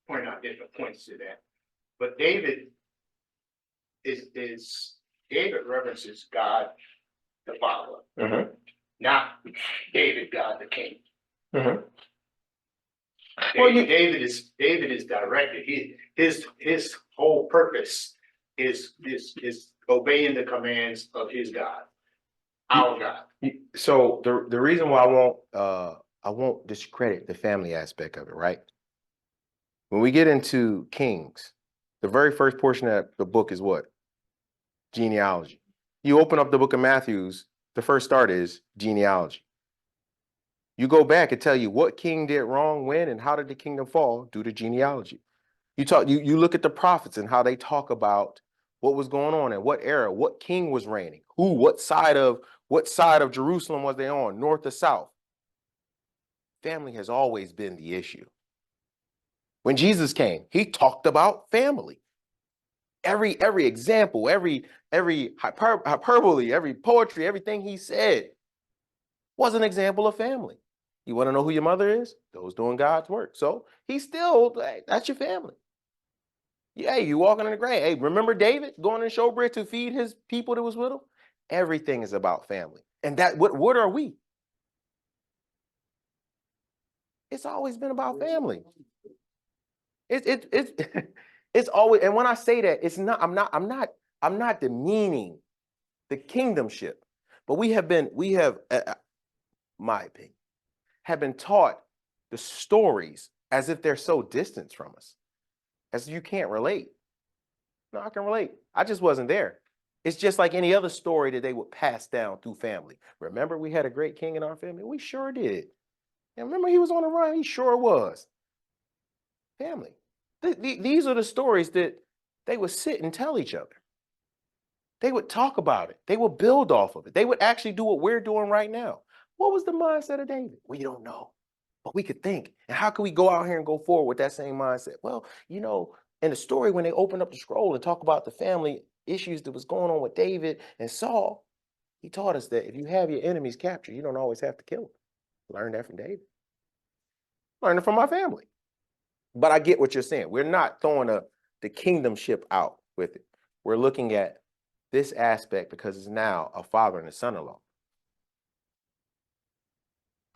point out different points to that. But David David reverences God the Father, not David God the King. David is directed. His whole purpose is obeying the commands of his God. our God. So the reason why I won't discredit the family aspect of it, right? When we get into Kings, the very first portion of the book is what? Genealogy. You open up the book of Matthews, the first start is genealogy. You go back and tell you what king did wrong when and how did the kingdom fall due to genealogy. You look at the prophets and how they talk about what was going on in what era, what king was reigning, who, what side of Jerusalem was they on, north or south. Family has always been the issue. When Jesus came, he talked about family. Every example, every hyperbole, every poetry, everything he said was an example of family. You want to know who your mother is? Those doing God's work. So he's still, that's your family. Yeah, you walking in the grave. Hey, remember David going in showbread to feed his people that was with him? Everything is about family. And that what are we? It's always been about family. It's it's always, and when I say that, it's not, I'm not demeaning the kingdomship, but we have, my opinion, have been taught the stories as if they're so distant from us, as if you can't relate. No, I can relate. I just wasn't there. It's just like any other story that they would pass down through family. Remember, we had a great king in our family? We sure did. And remember, he was on the run? He sure was. Family. These are the stories that they would sit and tell each other. They would talk about it. They would build off of it. They would actually do what we're doing right now. What was the mindset of David? We don't know, but we could think. And how can we go out here and go forward with that same mindset? Well, in the story, when they opened up the scroll and talk about the family issues that was going on with David and Saul, he taught us that if you have your enemies captured, you don't always have to kill them. Learn that from David. Learn it from my family. But I get what you're saying. We're not throwing the kingdomship out with it. We're looking at this aspect because it's now a father and a son-in-law.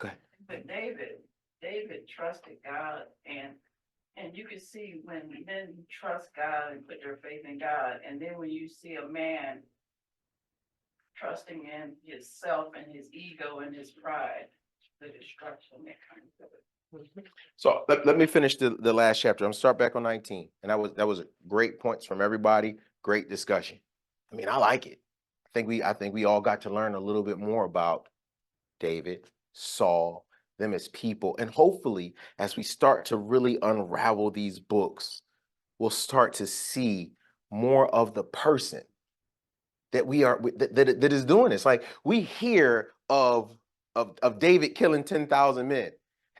Go ahead. But David trusted God, and you can see when men trust God and put their faith in God, and then when you see a man trusting in himself and his ego and his pride, the destruction that comes with it. So let me finish the last chapter. I'm gonna start back on 19. And that was great points from everybody, great discussion. I mean, I like it. I think we all got to learn a little bit more about David, Saul, them as people. And hopefully, as we start to really unravel these books, we'll start to see more of the person that we are that is doing this. Like, we hear of David killing 10,000 men.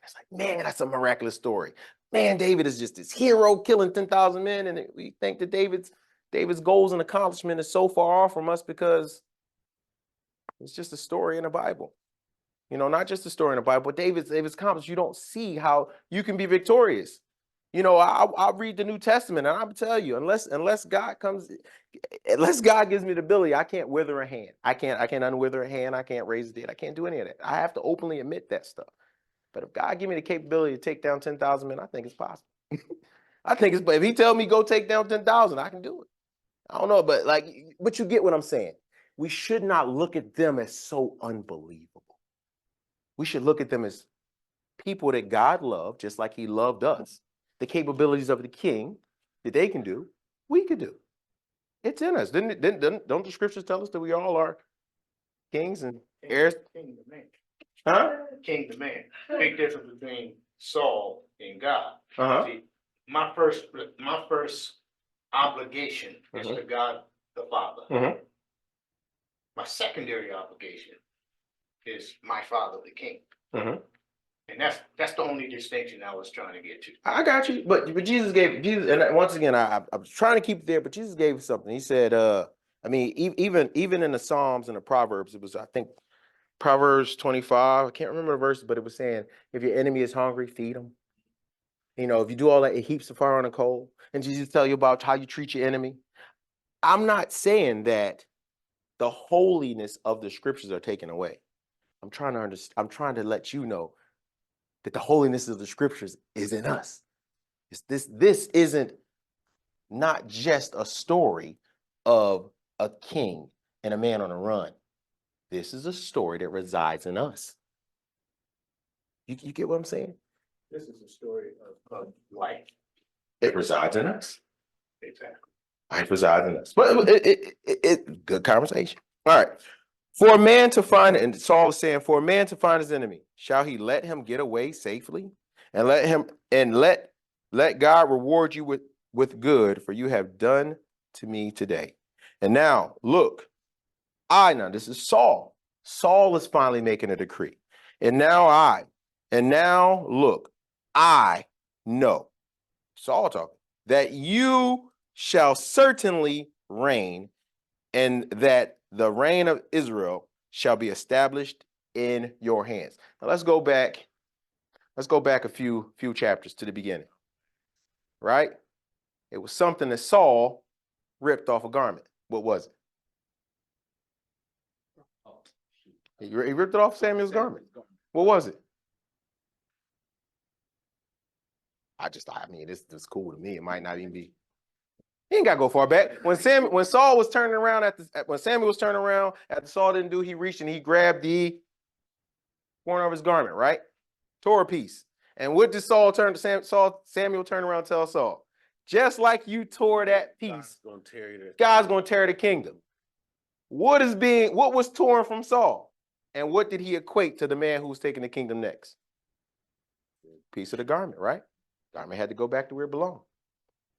It's like, man, that's a miraculous story. Man, David is just this hero killing 10,000 men, and we think that David's goals and accomplishment is so far off from us because it's just a story in the Bible. Not just a story in the Bible, but David's accomplished. You don't see how you can be victorious. I'll read the New Testament, and I'll tell you, unless God gives me the ability, I can't wither a hand. I can't unwither a hand. I can't raise a dead. I can't do any of that. I have to openly admit that stuff. But if God give me the capability to take down 10,000 men, I think it's possible. But if he tell me go take down 10,000, I can do it. I don't know, but you get what I'm saying. We should not look at them as so unbelievable. We should look at them as people that God loved, just like he loved us. The capabilities of the king that they can do, we could do. It's in us. Don't the scriptures tell us that we all are kings and heirs? King to man. Huh? King to man. Big difference between Saul and God. Uh-huh. See, my first obligation is to God the Father. Mm-hmm. My secondary obligation is my Father the King. Mm-hmm. And that's the only distinction I was trying to get to. I got you, but Jesus, and once again, I was trying to keep it there, but Jesus gave something. He said, even in the Psalms and the Proverbs, it was, I think, Proverbs 25. I can't remember the verse, but it was saying, if your enemy is hungry, feed him. If you do all that, it heaps the fire on the coal. And Jesus tell you about how you treat your enemy. I'm not saying that the holiness of the scriptures are taken away. I'm trying to let you know that the holiness of the scriptures is in us. This isn't not just a story of a king and a man on a run. This is a story that resides in us. You get what I'm saying? This is a story of life. It resides in us. Exactly. It resides in us. But good conversation. All right. For a man to find, and Saul was saying, for a man to find his enemy, shall he let him get away safely? And let God reward you with good, for you have done to me today. And now look, now this is Saul. Saul is finally making a decree. And now look, I know, Saul talking, that you shall certainly reign, and that the reign of Israel shall be established in your hands. Now let's go back a few chapters to the beginning. Right? It was something that Saul ripped off a garment. What was it? He ripped it off Samuel's garment. What was it? I mean, this is cool to me. It might not even be. He ain't got to go far back. When Saul was turning around when Samuel was turning around after Saul didn't do, he reached and he grabbed the corner of his garment, right? Tore a piece. And what did Samuel turn around and tell Saul? Just like you tore that piece, God's going to tear the kingdom. What was torn from Saul? And what did he equate to the man who was taking the kingdom next? Piece of the garment, right? Garment had to go back to where it belonged.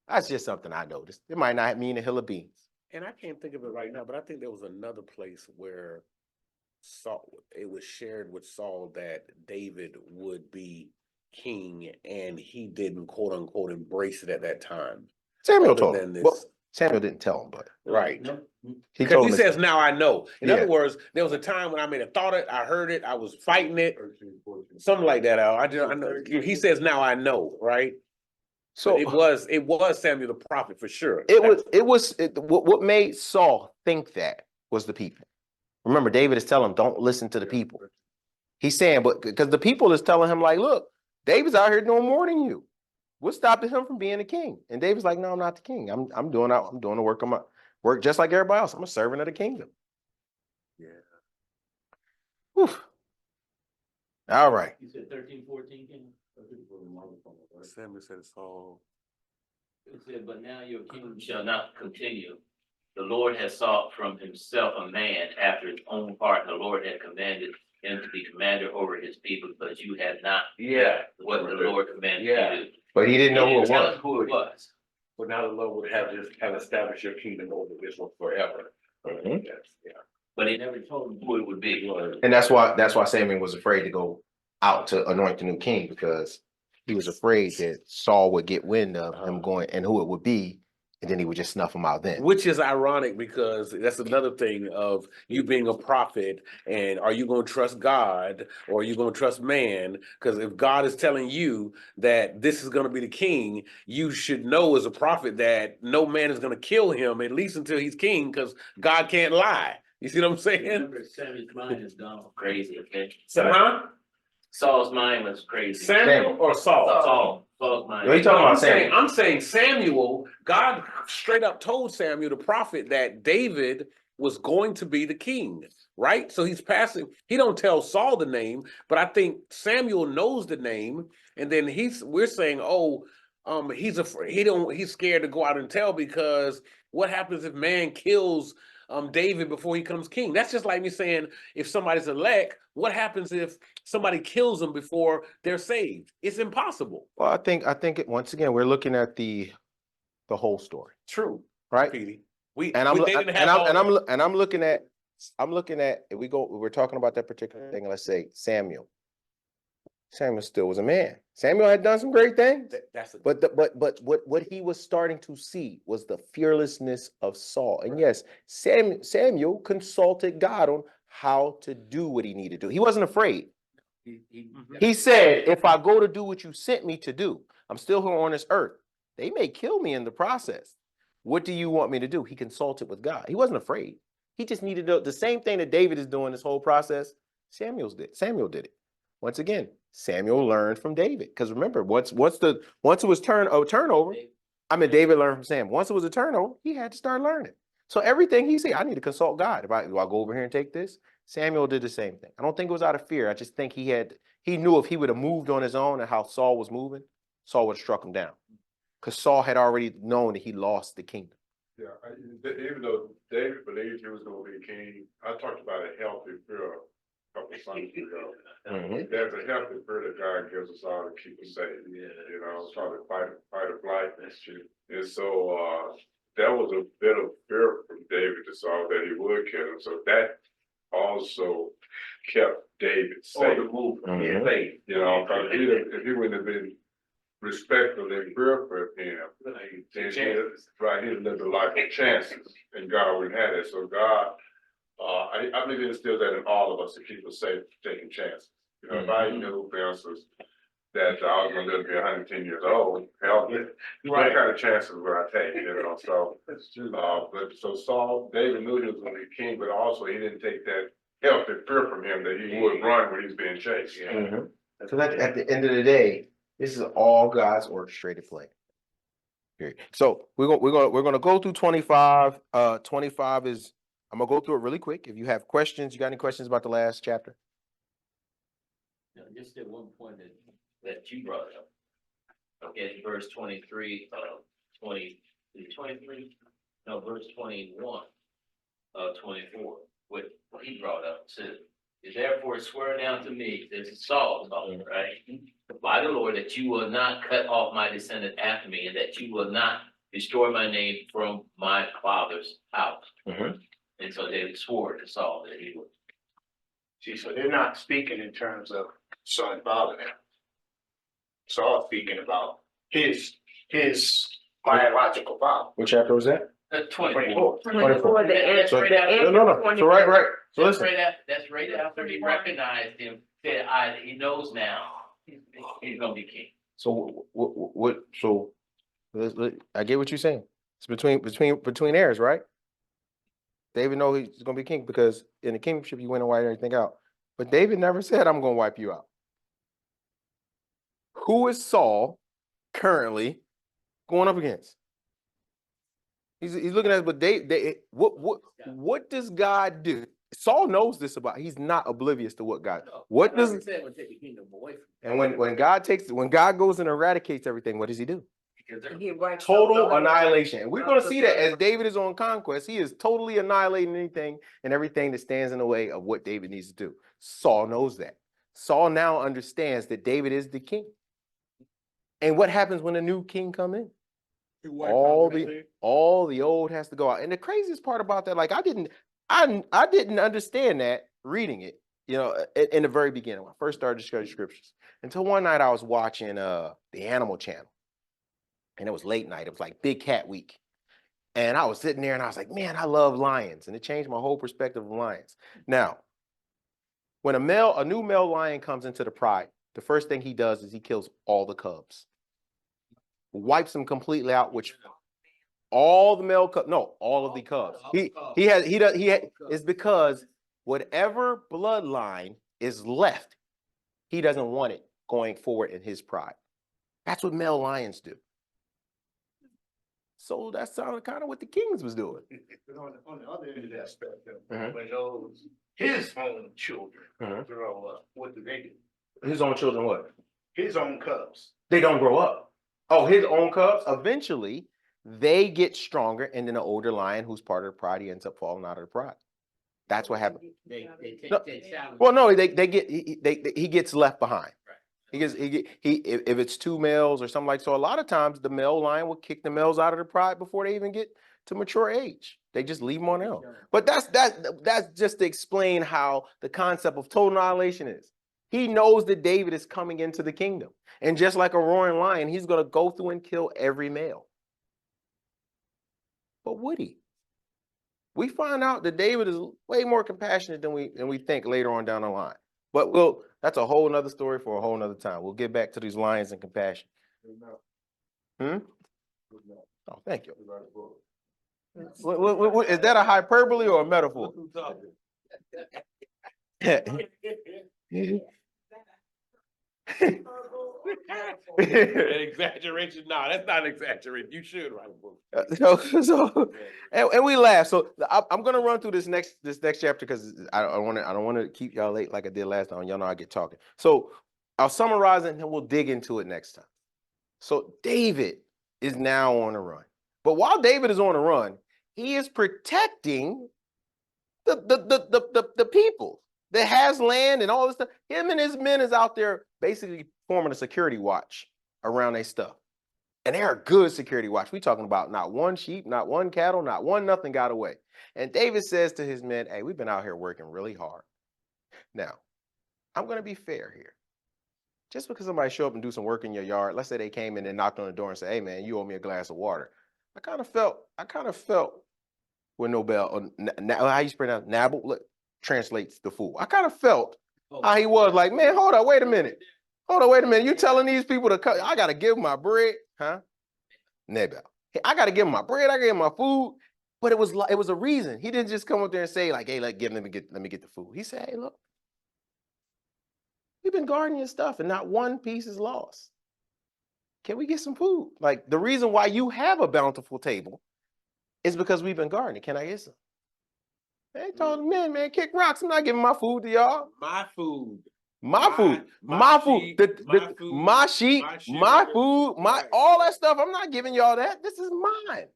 That's just something I noticed. It might not mean a hill of beans. And I can't think of it right now, but I think there was another place where it was shared with Saul that David would be king, and he didn't, quote unquote, embrace it at that time. Samuel told him. Well, Samuel didn't tell him, but right. Because he says, now I know. In other words, there was a time when I may have thought it, I heard it, I was fighting it, something like that. I know. He says, now I know, right? So it was Samuel the prophet for sure. What made Saul think that was the people. Remember, David is telling him, don't listen to the people. He's saying, but because the people is telling him, like, look, David's out here doing more than you. What's stopping him from being a king? And David's like, no, I'm not the king. I'm doing the work of my work just like everybody else. I'm a servant of the kingdom. Yeah. Whew. All right. You said 13:14, King? Samuel said Saul. It said, but now your kingdom shall not continue. The Lord has sought from himself a man after his own heart. The Lord had commanded him to be commander over his people, but you have not done what the Lord commanded you to do. But he didn't know who it Tell was. us who it was. But now the Lord would have established your kingdom over Israel forever. Mhm. But he never told him who it would be. And that's why Samuel was afraid to go out to anoint the new king, because he was afraid that Saul would get wind of him going and who it would be, and then he would just snuff him out then. Which is ironic, because that's another thing of you being a prophet, and are you going to trust God or are you going to trust man? Because if God is telling you that this is going to be the king, you should know as a prophet that no man is going to kill him, at least until he's king, because God can't lie. You see what I'm saying? Remember, Samuel's mind is gone crazy, okay? So, Saul's mind was crazy. Samuel or Saul? Saul's mind. No, he's talking about Samuel. I'm saying Samuel, God straight up told Samuel, the prophet, that David was going to be the king, right? So he's passing, he don't tell Saul the name, but I think Samuel knows the name, and then we're saying, he's scared to go out and tell, because what happens if man kills David before he becomes king? That's just like me saying, if somebody's elect, what happens if somebody kills them before they're saved? It's impossible. Well, I think once again, we're looking at the whole story. True, right? Petedy. I'm looking at if we're talking about that particular thing. Let's say Samuel still was a man. Samuel had done some great things, but what he was starting to see was the fearlessness of Saul. And yes, Samuel consulted God on how to do what he needed to do. He wasn't afraid. He said, if I go to do what you sent me to do, I'm still here on this earth. They may kill me in the process. What do you want me to do? He consulted with God. He wasn't afraid. He just needed the same thing that David is doing this whole process. Samuel did it. Once again, Samuel learned from David. Because remember, once it was turnover, David learned from Samuel. Once it was a turnover, he had to start learning. So everything he said, I need to consult God. Do I go over here and take this? Samuel did the same thing. I don't think it was out of fear. I just think he knew if he would have moved on his own and how Saul was moving, Saul would have struck him down. Because Saul had already known that he lost the kingdom. Yeah, even though David believed he was going to be king, I talked about a healthy fear a couple of Sundays ago. There's a healthy fear that God gives us all to keep us safe. You know, try to fight a flight. And so that was a bit of fear from David to Saul that he would kill him. So that also kept David safe. the move, Mhm. faith. You know, if he wouldn't have been respectful and fearful of him, he'd lived a life of chances, and God wouldn't have it. So God, I believe it instills that in all of us to keep us safe, taking chances. You know, if I knew, for instance, that I was going to live to be 110 years old, hell, what kind of chances would I take? You know, so but so Saul, David knew he was going to be king, but also he didn't take that healthy fear from him that he would run when he's being chased. So at the end of the day, this is all God's orchestrated plan. Period. So we're gonna go through 25. 25 is, I'm gonna go through it really quick. If you have questions, you got any questions about the last chapter? Just at one point that you brought up. Okay, verse 23, 23, no, verse 21, 24, what he brought up too. You therefore swear now to me, this is Saul talking, right? By the Lord, that you will not cut off my descendant after me, and that you will not destroy my name from my father's house. And so David swore to Saul that he would. See, so they're not speaking in terms of son and father now. Saul speaking about his biological father. What chapter was that? 24. 24. So, Right after, no. So right. So that's listen. that's right after he recognized him, said, he knows now he's gonna be king. So what? So I get what you're saying. It's between heirs, right? David know he's gonna be king because in the kingship you went and wiped everything out. But David never said, "I'm gonna wipe you out." Who is Saul currently going up against? He's looking at it, but what does God do? Saul knows this about. He's not oblivious to what God. What does? And when God goes and eradicates everything, what does he do? Total annihilation. And we're going to see that as David is on conquest, he is totally annihilating anything and everything that stands in the way of what David needs to do. Saul knows that. Saul now understands that David is the king. And what happens when a new king come in? All the old has to go out. And the craziest part about that, like I didn't understand that reading it, in the very beginning when I first started studying scriptures. Until one night I was watching the Animal Channel. And it was late night. It was like Big Cat Week. And I was sitting there and I was like, man, I love lions. And it changed my whole perspective of lions. Now, when a new male lion comes into the pride, the first thing he does is he kills all the cubs. Wipes them completely out, which all the male cubs, no, all of the cubs. It's because whatever bloodline is left, he doesn't want it going forward in his pride. That's what male lions do. So that sounded kind of what the kings was doing. On the other end of that spectrum, when his own children grow up, what do they do? His own children what? His own cubs. They don't grow up. Oh, his own cubs? Eventually, they get stronger, and then the older lion, who's part of the pride, he ends up falling out of the pride. That's what happened. He gets left behind. If it's two males or something like so, a lot of times the male lion will kick the males out of the pride before they even get to mature age. They just leave them on their own. But that's just to explain how the concept of total annihilation is. He knows that David is coming into the kingdom. And just like a roaring lion, he's going to go through and kill every male. But would he? We find out that David is way more compassionate than we think later on down the line. But that's a whole nother story for a whole nother time. We'll get back to these lions and compassion. Oh, thank you. Is that a hyperbole or a metaphor? An exaggeration? No, that's not an exaggeration. You should write a book. And we laugh. So I'm gonna run through this next chapter because I don't want to keep y'all late like I did last time. Y'all know I get talking. So I'll summarize it and then we'll dig into it next time. So David is now on a run, but while David is on a run, he is protecting the people that has land and all this stuff. Him and his men is out there basically forming a security watch around their stuff. And they're a good security watch. We talking about not one sheep, not one cattle, not one nothing got away. And David says to his men, hey, we've been out here working really hard. Now, I'm going to be fair here. Just because somebody show up and do some work in your yard, let's say they came in and knocked on the door and said, hey, man, you owe me a glass of water. I kind of felt when Nobel, how you pronounce Nabal, look, translates the fool. I kind of felt how he was like, man, hold on, wait a minute. You telling these people to cut, I got to give them my bread, huh? Nabal. Hey, I got to give them my bread, I got to give them my food. But it was a reason. He didn't just come up there and say like, hey, let me get the food. He said, hey, look, we've been guarding your stuff and not one piece is lost. Can we get some food? Like the reason why you have a bountiful table is because we've been guarding it. Can I get some? They told him, man, kick rocks. I'm not giving my food to y'all. My food. My food, my sheep, my food, all that stuff. I'm not giving y'all that. This is mine.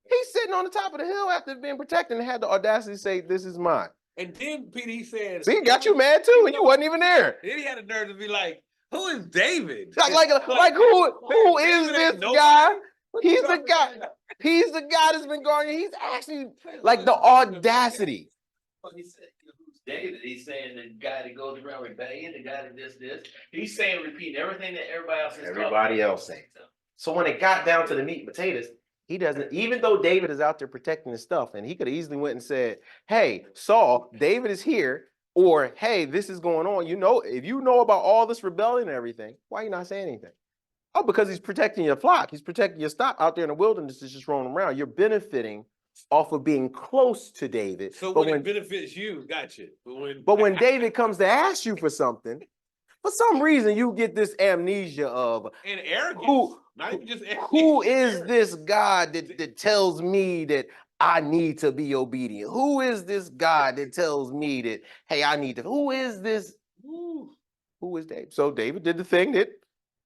He's sitting on the top of the hill after being protected and had the audacity to say, this is mine. And then Petedy said, see, got you mad too, and you wasn't even there. Then he had the nerve to be like, who is David? Like who is this guy? He's the guy. He's the guy that's been guarding. He's actually like the audacity. He said, who's David? He's saying the guy that goes around rebellion, the guy that this. He's saying, repeating everything that everybody else saying. So when it got down to the meat and potatoes, he doesn't, even though David is out there protecting his stuff, and he could have easily went and said, hey, Saul, David is here, or hey, this is going on. You know, if you know about all this rebellion and everything, why are you not saying anything? Oh, because he's protecting your flock. He's protecting your stock out there in the wilderness. It's just roaming around. You're benefiting off of being close to David. So when it benefits you, gotcha. But when David comes to ask you for something, for some reason you get this amnesia of and arrogance. Not even just arrogance. Who is this God that tells me that I need to be obedient? Who is this God that tells me that, hey, I need to, who is this? Who is David? So David did the thing that,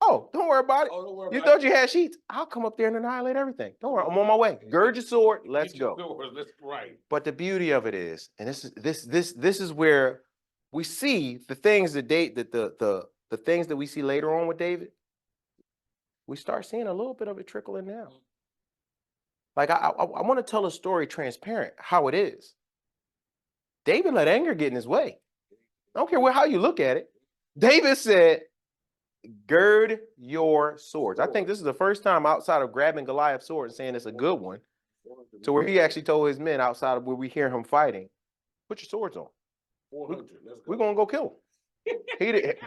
oh, don't worry about it. Oh, don't worry you about thought you had sheets? I'll come up there and annihilate everything. Don't worry, I'm on my way. Gird your sword, let's go. That's right. But the beauty of it is, and this is where we see the things that the things that we see later on with David. We start seeing a little bit of it trickling down. Like I want to tell a story transparent how it is. David let anger get in his way. I don't care how you look at it. David said, gird your swords. I think this is the first time outside of grabbing Goliath's sword and saying it's a good one, to where he actually told his men outside of where we hear him fighting, put your swords on. We're going to go kill him. He did.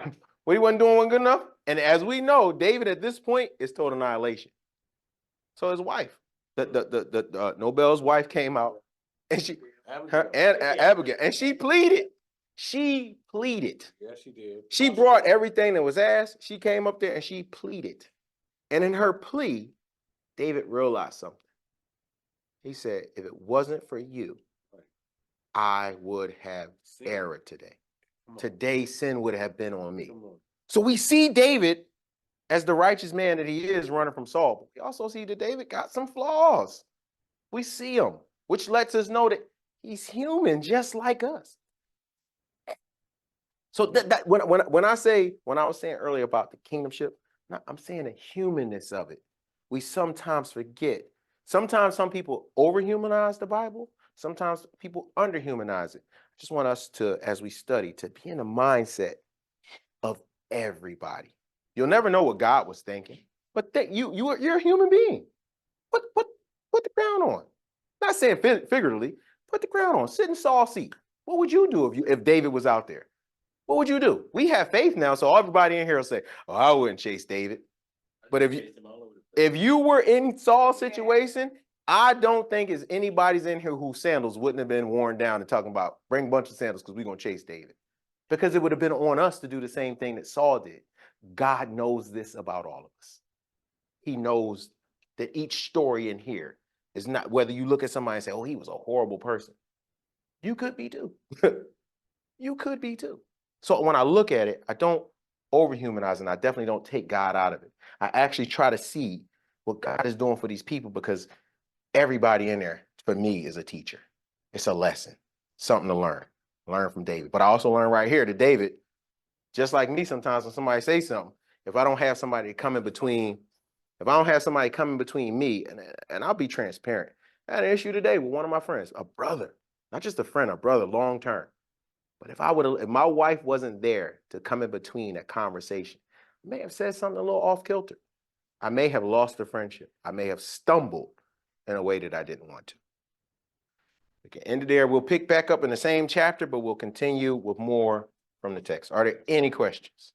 What he wasn't doing wasn't good enough. And as we know, David at this point is total annihilation. So his wife, the Nobel's wife came out and Abigail, and she pleaded. She pleaded. Yeah, she did. She brought everything that was asked. She came up there and she pleaded. And in her plea, David realized something. He said, if it wasn't for you, I would have erred today. Today, sin would have been on me. So we see David as the righteous man that he is running from Saul. But we also see that David got some flaws. We see him, which lets us know that he's human just like us. So when I was saying earlier about the kingdomship, I'm saying the humanness of it. We sometimes forget. Sometimes some people overhumanize the Bible. Sometimes people underhumanize it. I just want us to, as we study, to be in the mindset of everybody. You'll never know what God was thinking, but you're a human being. Put the crown on. Not saying figuratively. Put the crown on. Sit in Saul's seat. What would you do if David was out there? What would you do? We have faith now, so everybody in here will say, "Oh, I wouldn't chase David." But if you were in Saul's situation, I don't think it's anybody's in here whose sandals wouldn't have been worn down and talking about bring a bunch of sandals because we're gonna chase David. Because it would have been on us to do the same thing that Saul did. God knows this about all of us. He knows that each story in here is not, whether you look at somebody and say, oh, he was a horrible person. You could be too. You could be too. So when I look at it, I don't overhumanize, and I definitely don't take God out of it. I actually try to see what God is doing for these people, because everybody in there, for me, is a teacher. It's a lesson, something to learn from David. But I also learn right here that David, just like me, sometimes when somebody says something, if I don't have somebody coming between, me, and I'll be transparent. I had an issue today with one of my friends, a brother, not just a friend, a brother, long term. But if my wife wasn't there to come in between that conversation, I may have said something a little off kilter. I may have lost the friendship. I may have stumbled in a way that I didn't want to. We can end it there. We'll pick back up in the same chapter, but we'll continue with more from the text. Are there any questions?